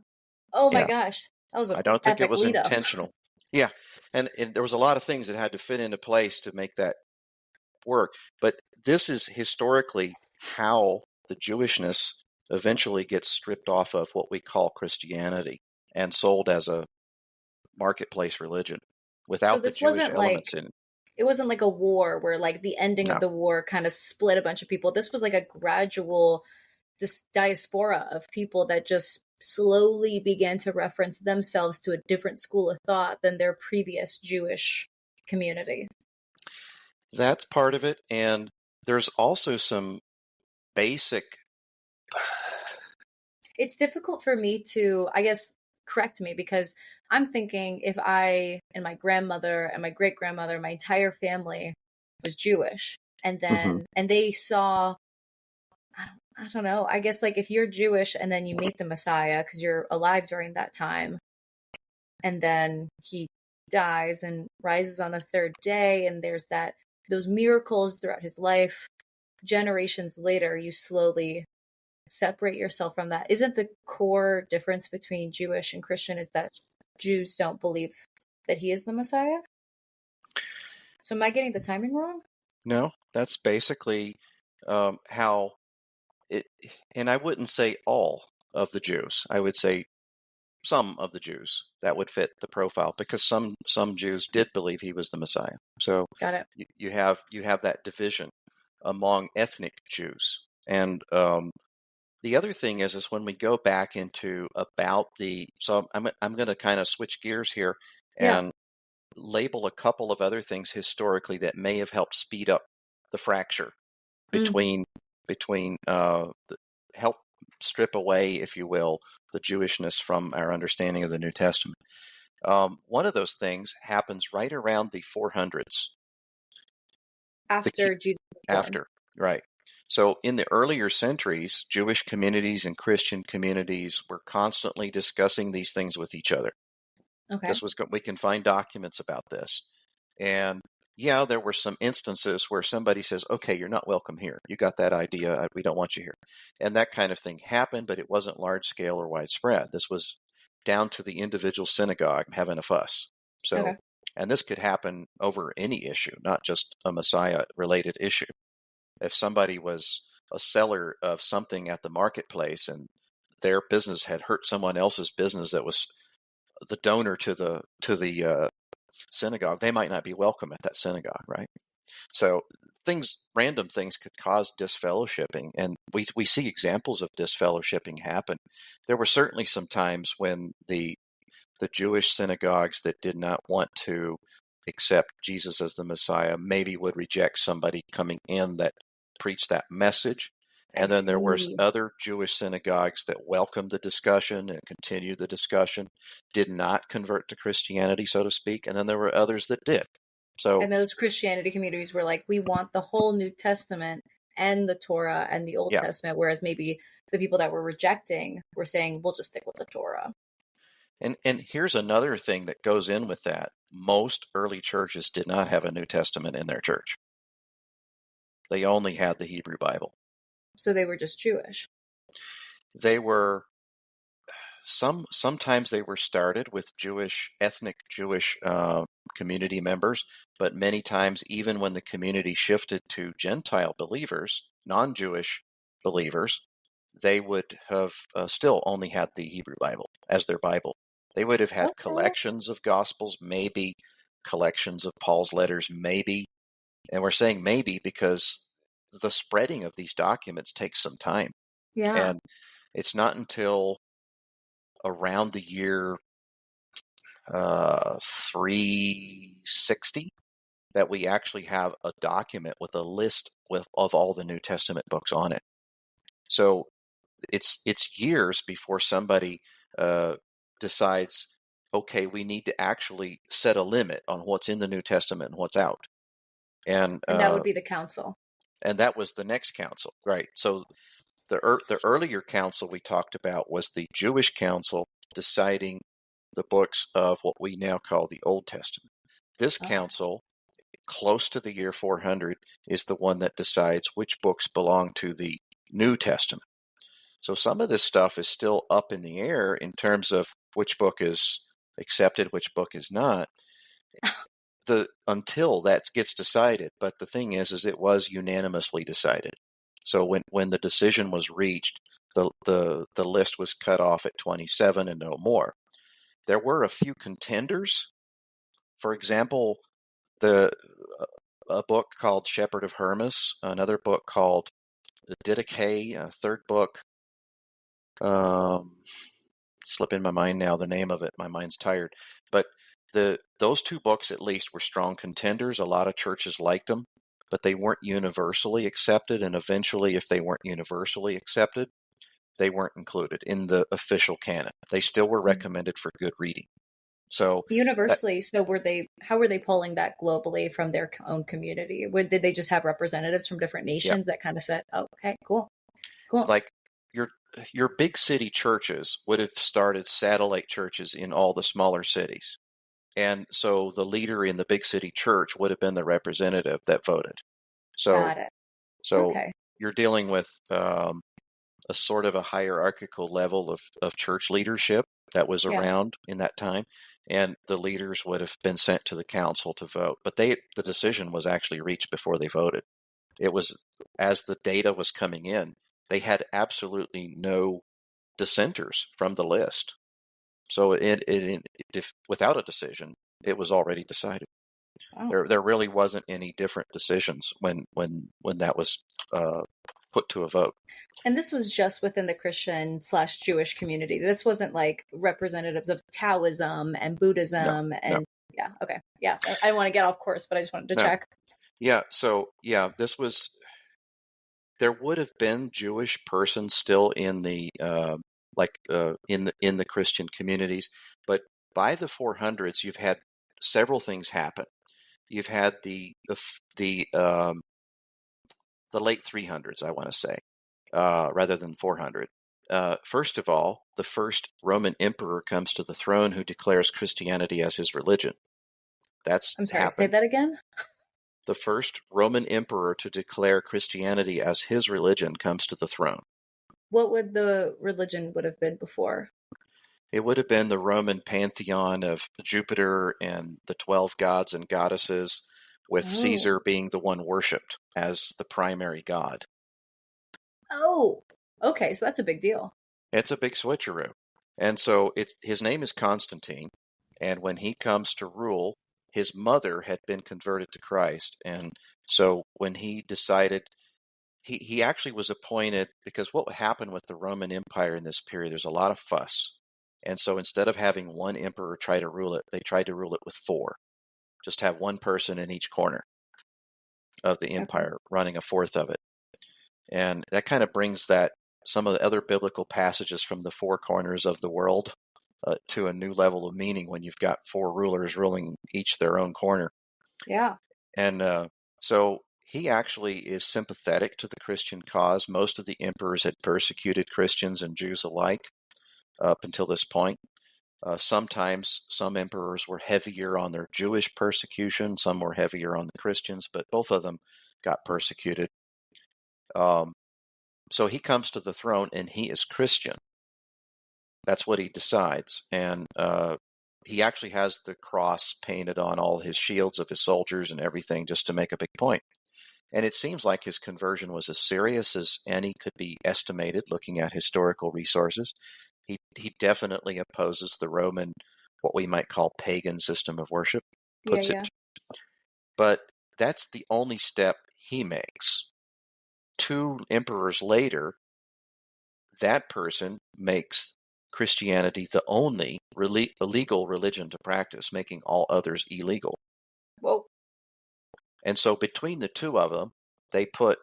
Oh my Yeah. gosh. That was I don't think it epic was lead up. intentional. Yeah. And there was a lot of things that had to fit into place to make that work. But this is historically how the Jewishness eventually gets stripped off of what we call Christianity and sold as a marketplace religion without So the this Jewish wasn't like elements in it. it wasn't like a war where like the ending of No. the war kind of split a bunch of people. This was like a gradual diaspora of people that just slowly began to reference themselves to a different school of thought than their previous Jewish community. That's part of it. And there's also some basic. It's difficult for me to, I guess, correct me because I'm thinking if I and my grandmother and my great grandmother, my entire family was Jewish, and then and they saw, I don't know, I guess like if you're Jewish and then you meet the Messiah because you're alive during that time, and then he dies and rises on the third day, and there's those miracles throughout his life. Generations later, you slowly separate yourself from that. Isn't the core difference between Jewish and Christian is that Jews don't believe that he is the Messiah? So am I getting the timing wrong? No, that's basically how it, and I wouldn't say all of the Jews. I would say some of the Jews that would fit the profile because some Jews did believe he was the Messiah. So Got it. you have that division among ethnic Jews. And the other thing is when we go back into about so I'm going to kind of switch gears here and label a couple of other things historically that may have helped speed up the fracture between help strip away, if you will, the Jewishness from our understanding of the New Testament. One of those things happens right around the 400s. After Jesus was born. After, right. So in the earlier centuries, Jewish communities and Christian communities were constantly discussing these things with each other. Okay. We can find documents about this. And yeah, there were some instances where somebody says, okay, you're not welcome here. You got that idea. We don't want you here. And that kind of thing happened, but it wasn't large scale or widespread. This was down to the individual synagogue having a fuss. So, Okay. and this could happen over any issue, not just a Messiah related issue. If somebody was a seller of something at the marketplace and their business had hurt someone else's business that was the donor to the synagogue, they might not be welcome at that synagogue, right? So random things could cause disfellowshipping, and we see examples of disfellowshipping happen. There were certainly some times when the Jewish synagogues that did not want to accept Jesus as the Messiah maybe would reject somebody coming in that preached that message. I And then there were see. other Jewish synagogues that welcomed the discussion and continued the discussion, did not convert to Christianity, so to speak. And then there were others that did. So, And those Christianity communities were like, we want the whole New Testament and the Torah and the Old yeah. Testament, whereas maybe the people that were rejecting were saying, we'll just stick with the Torah. And here's another thing that goes in with that. Most early churches did not have a New Testament in their church. They only had the Hebrew Bible. So they were just Jewish. They were sometimes they were started with ethnic Jewish community members, but many times, even when the community shifted to Gentile believers, non-Jewish believers, they would have still only had the Hebrew Bible as their Bible. They would have had Okay. collections of Gospels, maybe collections of Paul's letters, maybe. And we're saying maybe because the spreading of these documents takes some time. Yeah. And it's not until around the year 360 that we actually have a document with a list of all the New Testament books on it. So it's years before somebody decides, okay, we need to actually set a limit on what's in the New Testament and what's out. And that would be the council. that was the next council, right? So the earlier council we talked about was the Jewish council deciding the books of what we now call the Old Testament. This Okay. council, close to the year 400, is the one that decides which books belong to the New Testament. So some of this stuff is still up in the air in terms of which book is accepted, which book is not, until that gets decided. But the thing is it was unanimously decided. So when the decision was reached, the list was cut off at 27 and no more. There were a few contenders. For example, a book called Shepherd of Hermas, another book called the Didache, a third book. Slipping my mind now the name of it. My mind's tired. But those two books at least were strong contenders. A lot of churches liked them, but they weren't universally accepted. And eventually, if they weren't universally accepted, they weren't included in the official canon. They still were recommended for good reading. So Universally, so how were they polling that globally from their own community? Did they just have representatives from different yeah, nations that kind of said, oh, okay, cool, cool. like your big city churches would have started satellite churches in all the smaller cities. And so the leader in the big city church would have been the representative that voted. So Got it. so Okay. you're dealing with a sort of a hierarchical level of church leadership that was Yeah. around in that time, and the leaders would have been sent to the council to vote. But the decision was actually reached before they voted. It was as the data was coming in, they had absolutely no dissenters from the list. So without a decision, it was already decided. Wow. There really wasn't any different decisions when that was put to a vote. And this was just within the Christian/Jewish community. This wasn't like representatives of Taoism and No, Buddhism no, and yeah, okay. Yeah. I didn't want to get off course, but I just wanted to no. check. Yeah. So yeah, there would have been Jewish persons still in the in the Christian communities, but by the 400s, you've had several things happen. You've had the late 300s, I want to say, rather than 400. First of all, the first Roman emperor comes to the throne who declares Christianity as his religion. That's I'm sorry, say happened. that again. the first Roman emperor to declare Christianity as his religion comes to the throne. What would the religion would have been before? It would have been the Roman pantheon of Jupiter and the 12 gods and goddesses, with Oh. Caesar being the one worshipped as the primary god. Oh, okay. So that's a big deal. It's a big switcheroo. And so his name is Constantine, and when he comes to rule, his mother had been converted to Christ. And so when he decided, he actually was appointed, because what happened with the Roman Empire in this period, there's a lot of fuss. And so instead of having one emperor try to rule it, they tried to rule it with four. Just have one person in each corner of the Okay. empire running a fourth of it. And that kind of brings some of the other biblical passages from the four corners of the world to a new level of meaning when you've got four rulers ruling each their own corner. Yeah. And so he actually is sympathetic to the Christian cause. Most of the emperors had persecuted Christians and Jews alike up until this point. Sometimes some emperors were heavier on their Jewish persecution, some were heavier on the Christians, but both of them got persecuted. So he comes to the throne and he is Christian. That's what he decides. And he actually has the cross painted on all his shields of his soldiers and everything, just to make a big point. And it seems like his conversion was as serious as any could be estimated looking at historical resources. He definitely opposes the Roman, what we might call pagan system of worship, Yeah. puts it. Yeah. But that's the only step he makes. 2 emperors later, that person makes Christianity the only legal religion to practice, making all others illegal. Whoa. And so between the two of them, they put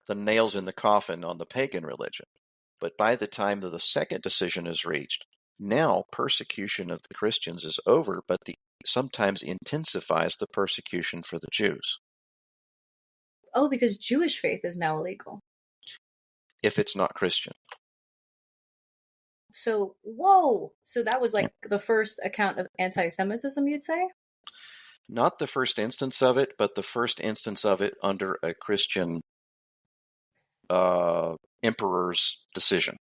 the nails in the coffin on the pagan religion. But by the time that the second decision is reached, now persecution of the Christians is over, but sometimes intensifies the persecution for the Jews. Oh, because Jewish faith is now illegal. If it's not Christian. So, whoa. So that was like the first account of anti-Semitism, you'd say? Not the first instance of it, but the first instance of it under a Christian emperor's decision.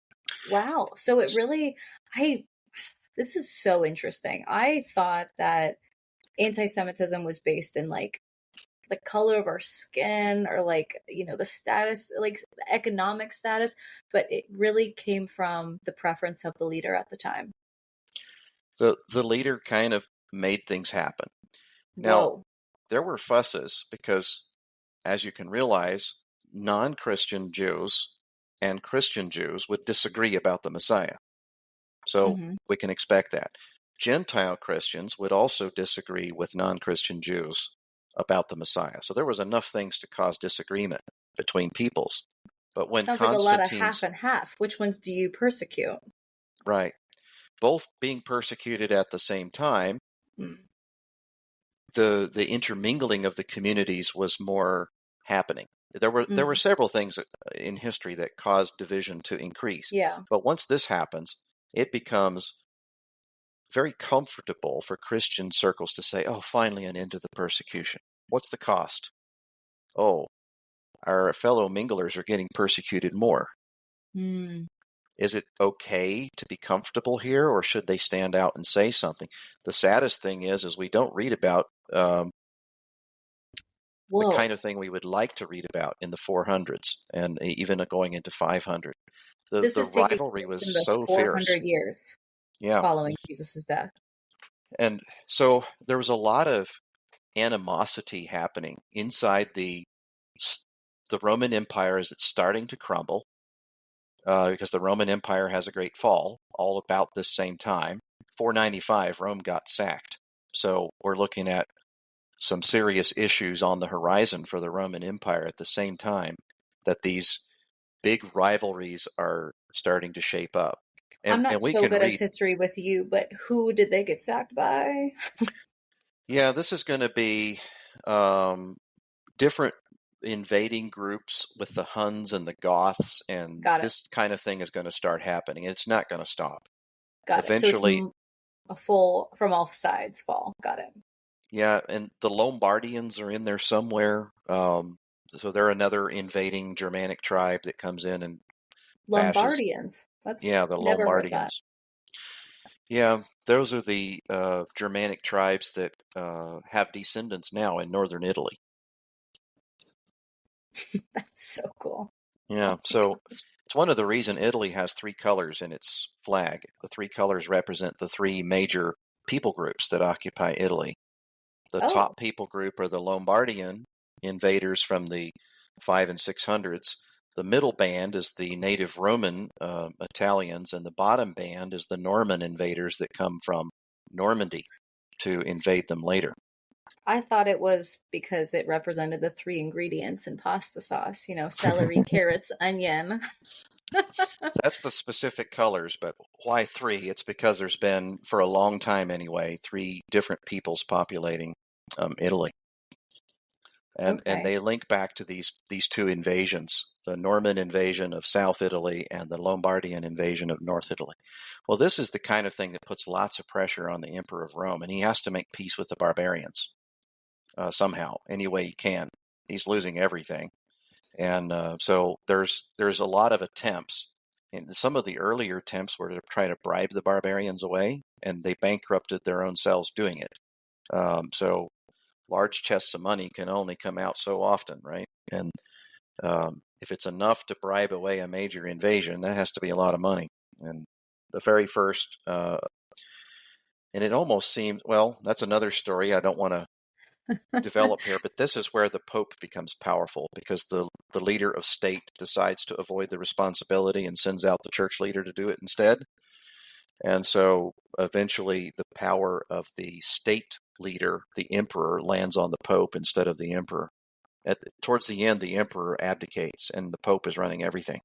Wow. So it really, this is so interesting. I thought that anti-Semitism was based in like the color of our skin or like, the status, like economic status, but it really came from the preference of the leader at the time. The leader kind of made things happen. Now, Whoa. there were fusses because, as you can realize, non-Christian Jews and Christian Jews would disagree about the Messiah. So we can expect that. Gentile Christians would also disagree with non-Christian Jews about the Messiah. So there was enough things to cause disagreement between peoples. But when Sounds like a lot of Constantine's... half and half. Which ones do you persecute? Right. Both being persecuted at the same time, the intermingling of the communities was more happening. There were several things in history that caused division to increase. Yeah. But once this happens, it becomes very comfortable for Christian circles to say, oh, finally an end to the persecution. What's the cost? Oh, our fellow minglers are getting persecuted more. Is it okay to be comfortable here, or should they stand out and say something? The saddest thing is we don't read about the kind of thing we would like to read about in the 400s and even going into 500. This The is taking rivalry place was in the so 400 fierce. years Yeah. following Jesus' death. And so there was a lot of animosity happening inside the Roman Empire as it's starting to crumble, because the Roman Empire has a great fall all about this same time. 495, Rome got sacked. So we're looking at some serious issues on the horizon for the Roman Empire at the same time that these big rivalries are starting to shape up. I'm not and we so can good read... as history with you, but who did they get sacked by? Yeah, this is going to be different invading groups with the Huns and the Goths, and Got it. this kind of thing is going to start happening. It's not going to stop. Got Eventually, it. So it's a full from all sides fall. Got it. Yeah, and the Lombardians are in there somewhere. So they're another invading Germanic tribe that comes in and bashes. Lombardians. That's Yeah, the never heard that. Lombardians. Yeah, those are the Germanic tribes that have descendants now in northern Italy. That's so cool. Yeah, Oh my so gosh. it's one of the reason Italy has three colors in its flag. The three colors represent the three major people groups that occupy Italy. The Oh, top people group are the Lombardian invaders from the 5 and 600s. The middle band is the native Roman Italians, and the bottom band is the Norman invaders that come from Normandy to invade them later. I thought it was because it represented the three ingredients in pasta sauce, celery, carrots, onion. That's the specific colors, but why three? It's because there's been, for a long time anyway, three different peoples populating Italy. And Okay. they link back to these two invasions, the Norman invasion of South Italy and the Lombardian invasion of North Italy. Well, this is the kind of thing that puts lots of pressure on the Emperor of Rome, and he has to make peace with the barbarians somehow, any way he can. He's losing everything, and so there's a lot of attempts. And some of the earlier attempts were to try to bribe the barbarians away, and they bankrupted their own selves doing it. So large chests of money can only come out so often, right? And if it's enough to bribe away a major invasion, that has to be a lot of money. And the very first, and it almost seems, well, that's another story I don't want to develop here, but this is where the Pope becomes powerful because the leader of state decides to avoid the responsibility and sends out the church leader to do it instead. And so eventually the power of the state leader, the emperor, lands on the Pope instead of the emperor. Towards the end, the emperor abdicates and the Pope is running everything.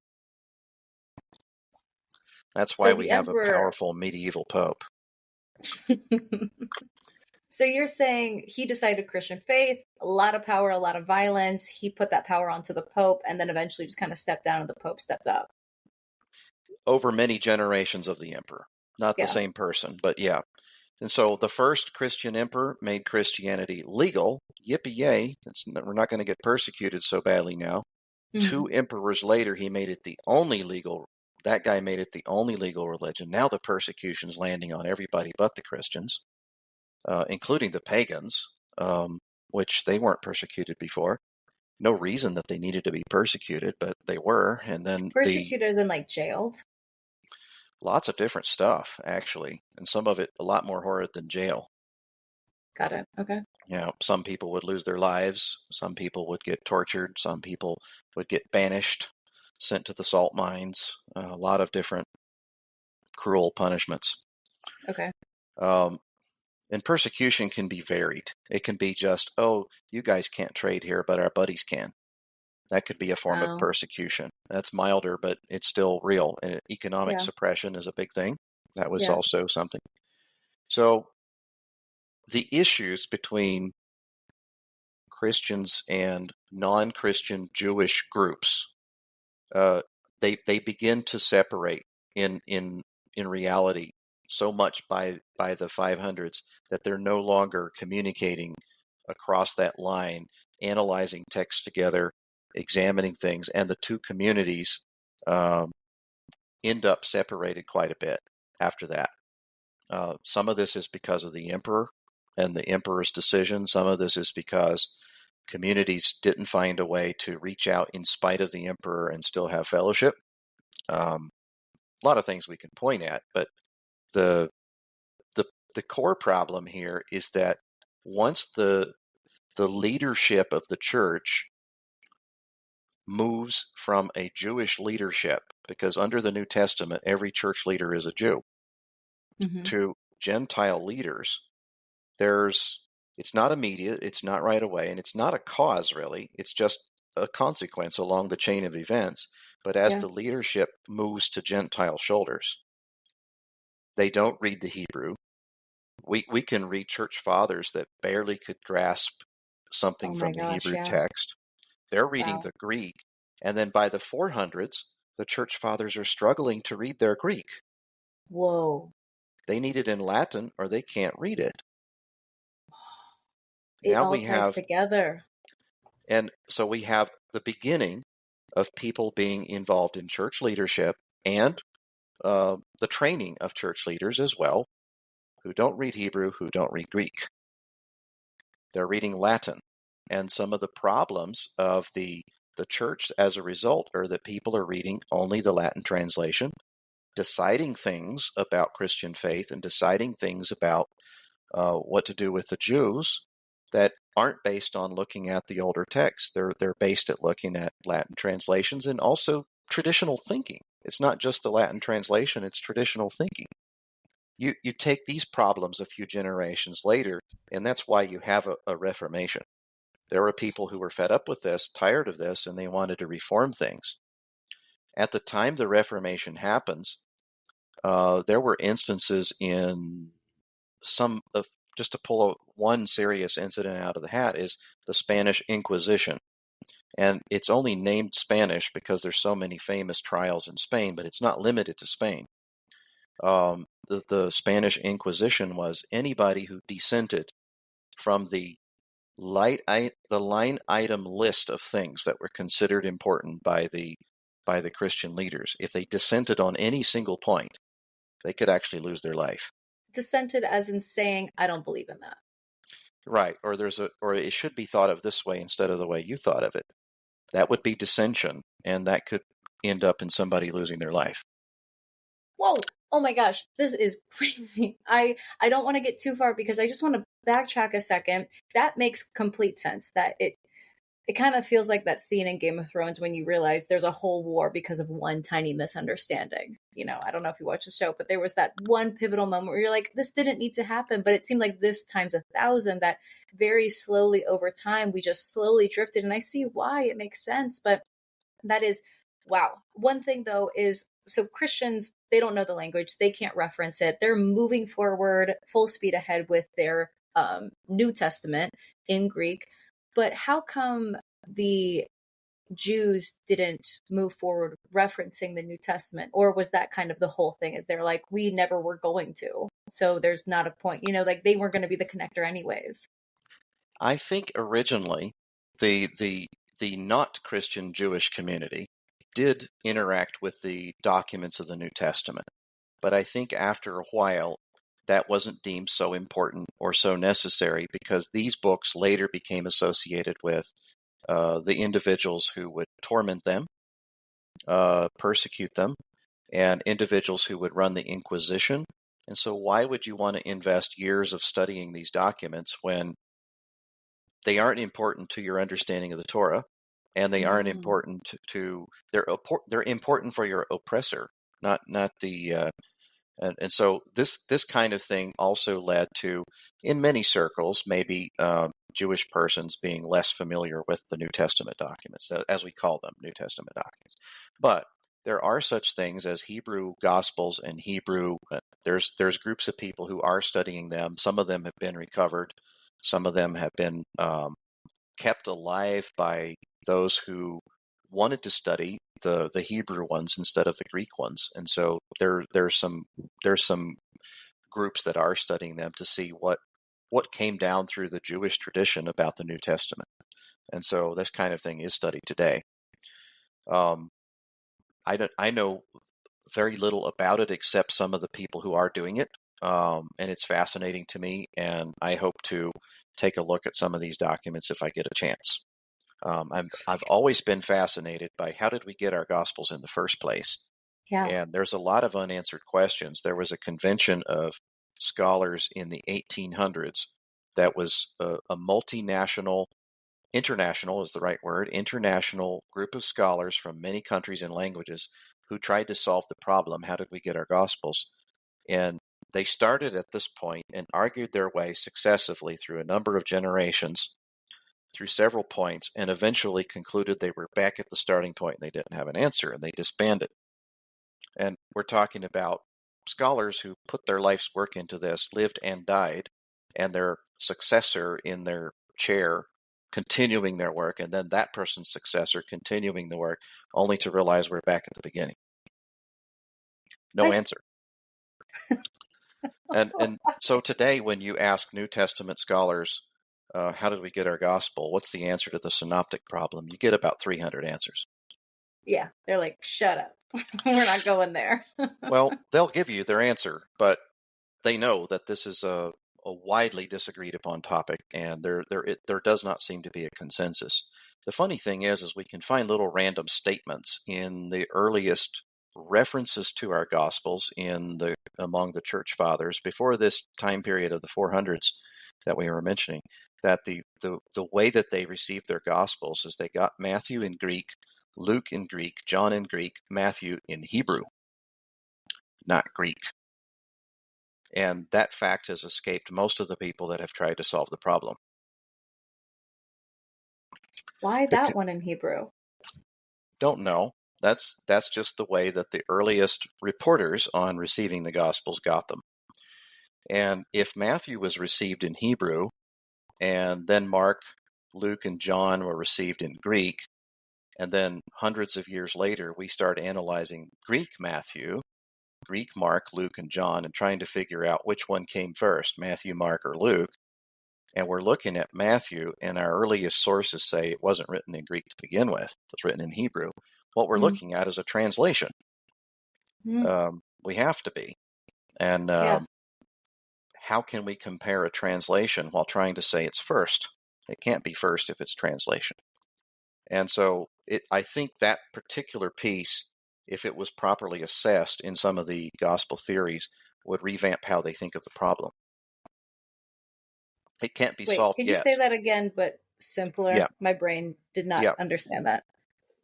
That's So why we the have a emperor. powerful medieval Pope. So you're saying he decided Christian faith, a lot of power, a lot of violence. He put that power onto the Pope and then eventually just kind of stepped down and the Pope stepped up. Over many generations of the emperor. Not the Yeah. same person, but yeah. And so the first Christian emperor made Christianity legal. Yippee yay. We're not going to get persecuted so badly now. Hmm. Two emperors later, he made it the only legal. That guy made it the only legal religion. Now the persecution's landing on everybody but the Christians, including the pagans, which they weren't persecuted before. No reason that they needed to be persecuted, but they were. And then Persecuted as in like jailed. lots of different stuff, actually, and some of it a lot more horrid than jail. Got it. Okay. Some people would lose their lives. Some people would get tortured. Some people would get banished, sent to the salt mines. A lot of different cruel punishments. Okay. Um, and persecution can be varied. It can be just, oh, you guys can't trade here, but our buddies can. That could be a form of Oh, persecution. That's milder, but it's still real. And economic yeah. suppression is a big thing. That was Yeah. also something. So the issues between Christians and non-Christian Jewish groups, uh, they begin to separate in reality so much by the 500s that they're no longer communicating across that line, analyzing text together, examining things, and the two communities um, end up separated quite a bit after that. Some of this is because of the emperor and the emperor's decision. Some of this is because communities didn't find a way to reach out in spite of the emperor and still have fellowship. A lot of things we can point at, but the the the core problem here is that once the leadership of the church moves from a Jewish leadership, because under the New Testament every church leader is a Jew, Hmm. to Gentile leaders, there's it's not immediate, it's not right away, and it's not a cause really. It's just a consequence along the chain of events. But as Yeah. the leadership moves to Gentile shoulders, they don't read the Hebrew. We can read church fathers that barely could grasp Oh something my from the gosh. Hebrew Yeah. text. They're reading Wow. the Greek, and then by the 400s, the church fathers are struggling to read their Greek. Whoa. They need it in Latin or they can't read it. It Now all we ties have, together. and so we have the beginning of people being involved in church leadership and the training of church leaders as well, who don't read Hebrew, who don't read Greek. They're reading Latin. And some of the problems of the church as a result are that people are reading only the Latin translation, deciding things about Christian faith and deciding things about what to do with the Jews that aren't based on looking at the older texts. They're based at looking at Latin translations and also traditional thinking. It's not just the Latin translation, it's traditional thinking. You take these problems a few generations later, and that's why you have a Reformation. There were people who were fed up with this, tired of this, and they wanted to reform things. At the time the Reformation happens, there were instances in some of, just to pull one serious incident out of the hat, is the Spanish Inquisition. And it's only named Spanish because there's so many famous trials in Spain, but it's not limited to Spain. The Spanish Inquisition was anybody who dissented from the line item list of things that were considered important by the Christian leaders. If they dissented on any single point, they could actually lose their life. Dissented as in saying, I don't believe in that. Right, or it should be thought of this way instead of the way you thought of it. That would be dissension, and that could end up in somebody losing their life. Whoa! Oh my gosh, this is crazy. I don't want to get too far because I just want to backtrack a second. That makes complete sense. That it kind of feels like that scene in Game of Thrones when you realize there's a whole war because of one tiny misunderstanding. You know, I don't know if you watch the show, but there was that one pivotal moment where you're like, this didn't need to happen. But it seemed like this times 1,000, that very slowly over time, we just slowly drifted. And I see why it makes sense. But that is, wow. One thing though is, so Christians, they don't know the language. They can't reference it. They're moving forward full speed ahead with their New Testament in Greek. But how come the Jews didn't move forward referencing the New Testament? Or was that kind of the whole thing? Is they're like, we never were going to. So there's not a point, you know, like they weren't going to be the connector anyways. I think originally the not Christian Jewish community did interact with the documents of the New Testament. But I think after a while, that wasn't deemed so important or so necessary because these books later became associated with the individuals who would torment them, persecute them, and individuals who would run the Inquisition. And so why would you want to invest years of studying these documents when they aren't important to your understanding of the Torah, and they aren't important to they're important for your oppressor, not the and so this kind of thing also led to, in many circles, maybe Jewish persons being less familiar with the New Testament documents, as we call them, New Testament documents. But there are such things as Hebrew Gospels and Hebrew. There's groups of people who are studying them. Some of them have been recovered. Some of them have been kept alive by those who wanted to study the Hebrew ones instead of the Greek ones, and so there's some groups that are studying them to see what came down through the Jewish tradition about the New Testament, and so this kind of thing is studied today. I know very little about it except some of the people who are doing it, and it's fascinating to me, and I hope to take a look at some of these documents if I get a chance. I've always been fascinated by how did we get our Gospels in the first place? Yeah. And there's a lot of unanswered questions. There was a convention of scholars in the 1800s that was a multinational, international is the right word, international group of scholars from many countries and languages who tried to solve the problem, how did we get our Gospels? And they started at this point and argued their way successively through a number of generations, through several points, and eventually concluded they were back at the starting point and they didn't have an answer, and they disbanded. And we're talking about scholars who put their life's work into this, lived and died, and their successor in their chair continuing their work, and then that person's successor continuing the work, only to realize we're back at the beginning. No answer. And so today, when you ask New Testament scholars, how did we get our gospel? What's the answer to the synoptic problem? You get about 300 answers. Yeah, they're like, shut up. We're not going there. Well, they'll give you their answer, but they know that this is a widely disagreed upon topic, and there does not seem to be a consensus. The funny thing is we can find little random statements in the earliest references to our Gospels among the church fathers before this time period of the 400s that we were mentioning. That the way that they received their Gospels is they got Matthew in Greek, Luke in Greek, John in Greek, Matthew in Hebrew, not Greek. And that fact has escaped most of the people that have tried to solve the problem. Why that one in Hebrew? Don't know. That's just the way that the earliest reporters on receiving the Gospels got them. And if Matthew was received in Hebrew, and then Mark, Luke, and John were received in Greek, and then hundreds of years later we start analyzing Greek Matthew, Greek Mark, Luke, and John, and trying to figure out which one came first, Matthew, Mark, or Luke. And we're looking at Matthew, and our earliest sources say it wasn't written in Greek to begin with. It was written in Hebrew. What we're looking at is a translation. We have to be. And how can we compare a translation while trying to say it's first? It can't be first if it's translation. And so I think that particular piece, if it was properly assessed in some of the gospel theories, would revamp how they think of the problem. It can't be solved yet. Could you say that again, but simpler? Yeah. My brain did not understand that.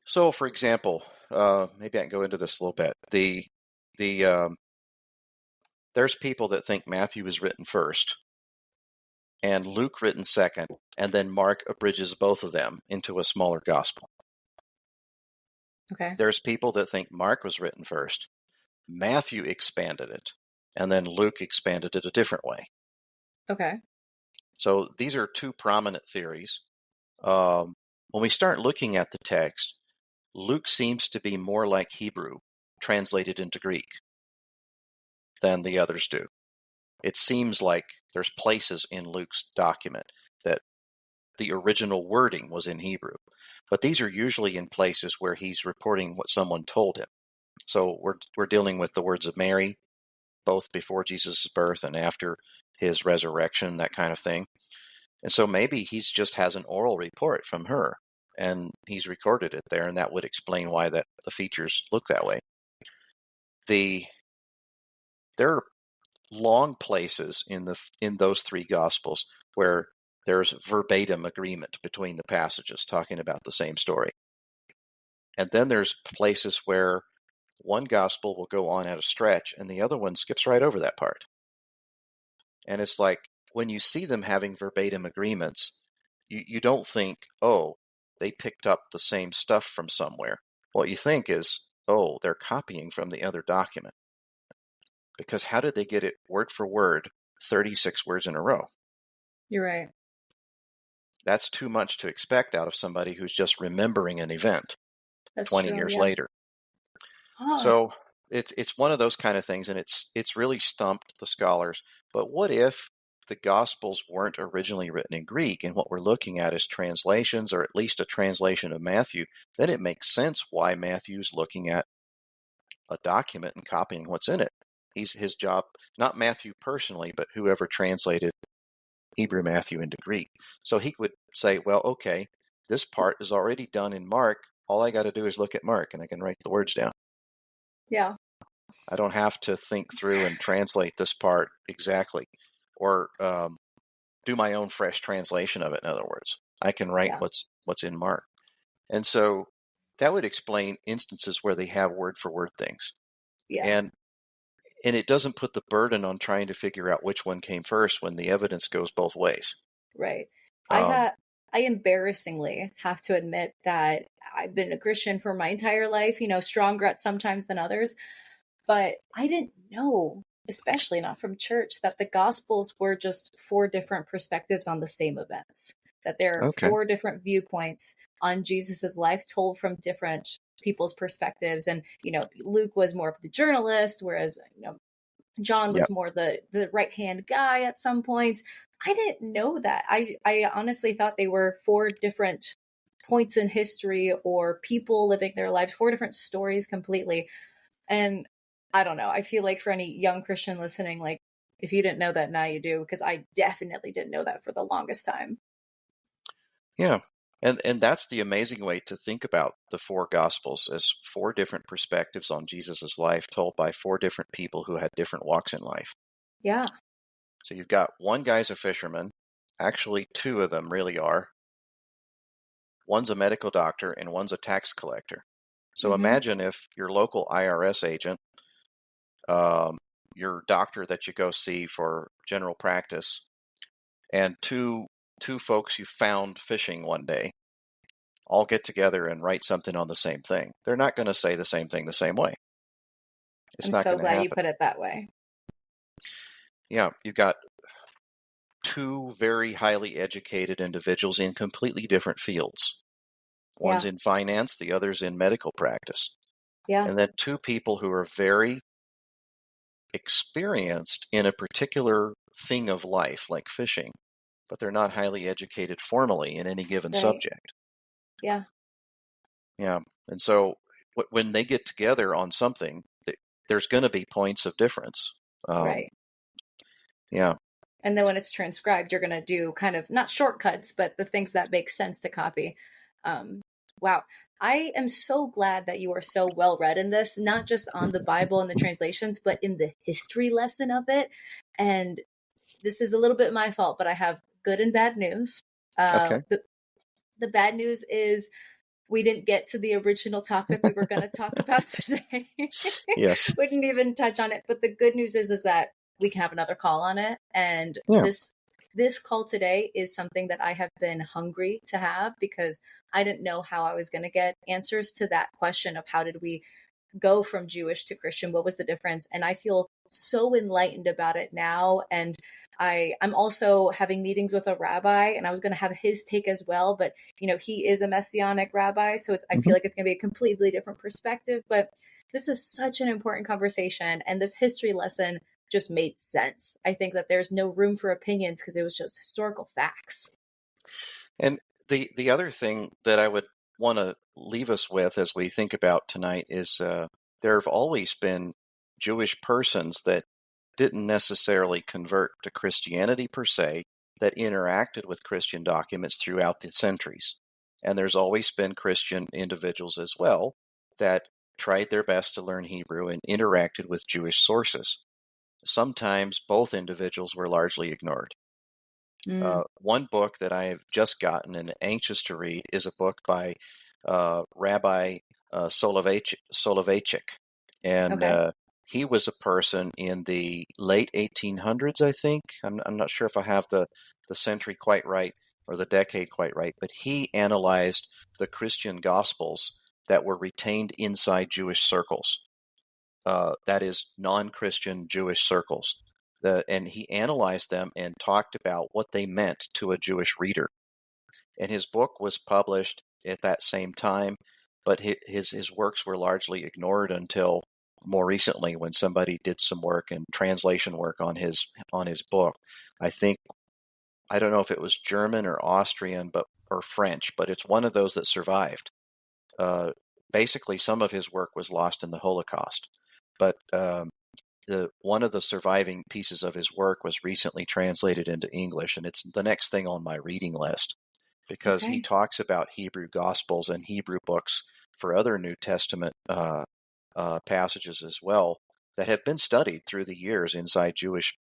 So, for example, maybe I can go into this a little bit. There's people that think Matthew is written first, and Luke written second, and then Mark abridges both of them into a smaller gospel. Okay. There's people that think Mark was written first, Matthew expanded it, and then Luke expanded it a different way. Okay. So these are two prominent theories. When we start looking at the text, Luke seems to be more like Hebrew, translated into Greek, than the others do. It seems like there's places in Luke's document that the original wording was in Hebrew, but these are usually in places where he's reporting what someone told him. So we're dealing with the words of Mary, both before Jesus' birth and after his resurrection, that kind of thing. And so maybe he's just has an oral report from her, and he's recorded it there, and that would explain why the features look that way. There are long places in those three gospels where there's verbatim agreement between the passages talking about the same story. And then there's places where one gospel will go on at a stretch and the other one skips right over that part. And it's like when you see them having verbatim agreements, you don't think, oh, they picked up the same stuff from somewhere. What you think is, oh, they're copying from the other document. Because how did they get it word for word, 36 words in a row? You're right. That's too much to expect out of somebody who's just remembering an event 20 years later. So it's one of those kind of things, and it's really stumped the scholars. But what if the Gospels weren't originally written in Greek, and what we're looking at is translations, or at least a translation of Matthew? Then it makes sense why Matthew's looking at a document and copying what's in it. His job, not Matthew personally, but whoever translated Hebrew Matthew into Greek. So he would say, well, okay, this part is already done in Mark. All I got to do is look at Mark and I can write the words down. Yeah. I don't have to think through and translate this part exactly, or do my own fresh translation of it. In other words, I can write what's in Mark. And so that would explain instances where they have word for word things. Yeah. And it doesn't put the burden on trying to figure out which one came first when the evidence goes both ways. Right. I embarrassingly have to admit that I've been a Christian for my entire life, stronger at sometimes than others. But I didn't know, especially not from church, that the Gospels were just four different perspectives on the same events. That there are four different viewpoints on Jesus's life told from different people's perspectives. And, Luke was more of the journalist, whereas, John Yep. was more the right-hand guy at some points. I didn't know that. I honestly thought they were four different points in history or people living their lives, four different stories completely. And I don't know. I feel like for any young Christian listening, like if you didn't know that, now you do, because I definitely didn't know that for the longest time. Yeah. And that's the amazing way to think about the four gospels as four different perspectives on Jesus's life told by four different people who had different walks in life. Yeah. So you've got one guy's a fisherman. Actually, two of them really are. One's a medical doctor and one's a tax collector. So Mm-hmm. imagine if your local IRS agent, um, your doctor that you go see for general practice, and two folks you found fishing one day all get together and write something on the same thing. They're not going to say the same thing the same way. It's I'm not so going to glad you happen. put it that way. Yeah, you've got two very highly educated individuals in completely different fields. One's Yeah. in finance, the other's in medical practice. Yeah. And then two people who are very experienced in a particular thing of life, like fishing, but they're not highly educated formally in any given Right. subject. Yeah. Yeah. And so when they get together on something, there's going to be points of difference. Um, Right. yeah. And then when it's transcribed, you're going to do kind of not shortcuts, but the things that make sense to copy. Um, wow. I am so glad that you are so well read in this, not just on the Bible and the translations, but in the history lesson of it. And this is a little bit my fault, but I have good and bad news. Okay. The bad news is we didn't get to the original topic we were going to talk about today. Yes. We didn't even touch on it. But the good news is that we can have another call on it. And Yeah. this call today is something that I have been hungry to have because I didn't know how I was going to get answers to that question of how did we go from Jewish to Christian? What was the difference? And I feel so enlightened about it now. And I'm also having meetings with a rabbi, and I was going to have his take as well. But he is a messianic rabbi, so I feel Hmm. like it's going to be a completely different perspective. But this is such an important conversation, and this history lesson just made sense. I think that there's no room for opinions because it was just historical facts. And the other thing that I would want to leave us with as we think about tonight is there have always been Jewish persons that didn't necessarily convert to Christianity per se, that interacted with Christian documents throughout the centuries. And there's always been Christian individuals as well that tried their best to learn Hebrew and interacted with Jewish sources. Sometimes both individuals were largely ignored. Mm, One book that I have just gotten and anxious to read is a book by Rabbi Soloveitchik. And okay. he was a person in the late 1800s, I think. I'm not sure if I have the century quite right or the decade quite right, but he analyzed the Christian Gospels that were retained inside Jewish circles. That is, non-Christian Jewish circles. And he analyzed them and talked about what they meant to a Jewish reader. And his book was published at that same time, but his works were largely ignored until more recently when somebody did some work and translation work on his book. I think I don't know if it was German or Austrian, or French, but it's one of those that survived. Uh, Basically, some of his work was lost in the Holocaust, but one of the surviving pieces of his work was recently translated into English, and it's the next thing on my reading list because he Okay. talks about Hebrew Gospels and Hebrew books for other New Testament passages as well that have been studied through the years inside Jewish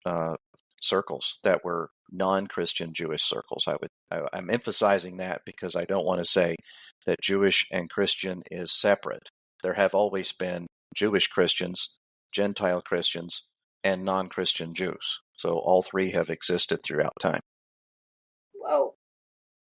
circles that were non-Christian Jewish circles. I'm emphasizing that because I don't want to say that Jewish and Christian is separate. There have always been Jewish Christians, Gentile Christians, and non-Christian Jews. So all three have existed throughout time. Whoa.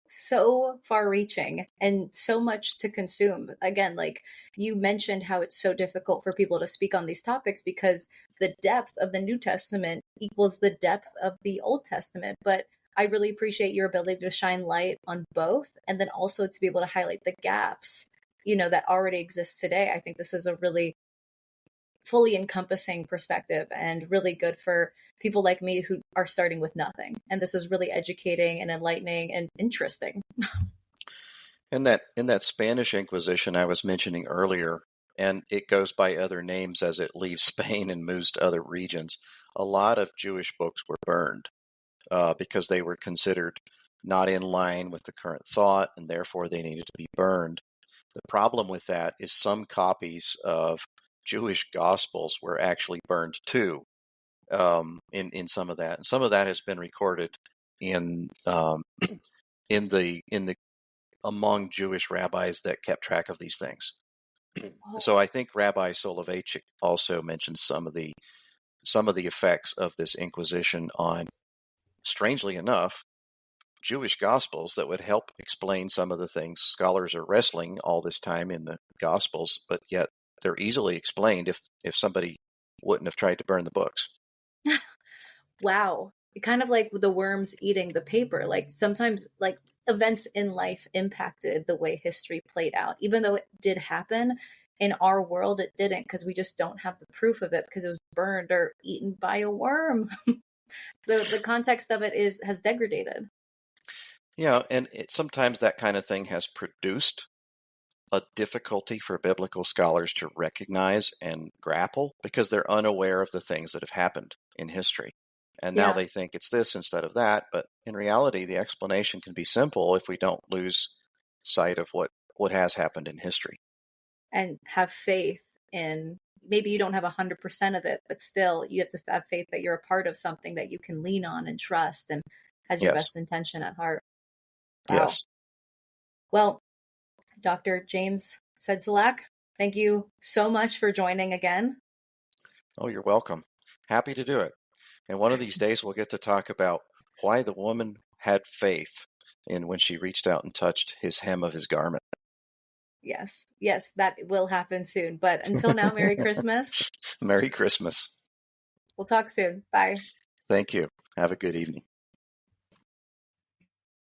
So far reaching and so much to consume. Again, like you mentioned, how it's so difficult for people to speak on these topics because the depth of the New Testament equals the depth of the Old Testament. But I really appreciate your ability to shine light on both and then also to be able to highlight the gaps, that already exist today. I think this is a really fully encompassing perspective and really good for people like me who are starting with nothing. And this is really educating and enlightening and interesting. In that Spanish Inquisition I was mentioning earlier, and it goes by other names as it leaves Spain and moves to other regions, a lot of Jewish books were burned because they were considered not in line with the current thought, and therefore they needed to be burned. The problem with that is some copies of Jewish Gospels were actually burned too, in some of that, and some of that has been recorded in in the among Jewish rabbis that kept track of these things. So I think Rabbi Soloveitchik also mentions some of the effects of this Inquisition on, strangely enough, Jewish Gospels that would help explain some of the things scholars are wrestling all this time in the Gospels, but yet they're easily explained if somebody wouldn't have tried to burn the books. Wow. Kind of like the worms eating the paper. Like sometimes like events in life impacted the way history played out. Even though it did happen in our world, it didn't because we just don't have the proof of it because it was burned or eaten by a worm. The context of it has degraded. Yeah, and sometimes that kind of thing has produced a difficulty for biblical scholars to recognize and grapple because they're unaware of the things that have happened in history. And now Yeah. they think it's this instead of that. But in reality, the explanation can be simple if we don't lose sight of what has happened in history. And have faith in, maybe you don't have 100% of it, but still you have to have faith that you're a part of something that you can lean on and trust and has your Yes. best intention at heart. Wow. Yes. Well, Dr. James Sedlacek, thank you so much for joining again. Oh, you're welcome. Happy to do it. And one of these days we'll get to talk about why the woman had faith in when she reached out and touched his hem of his garment. Yes, yes, that will happen soon. But until now, Merry Christmas. Merry Christmas. We'll talk soon. Bye. Thank you. Have a good evening.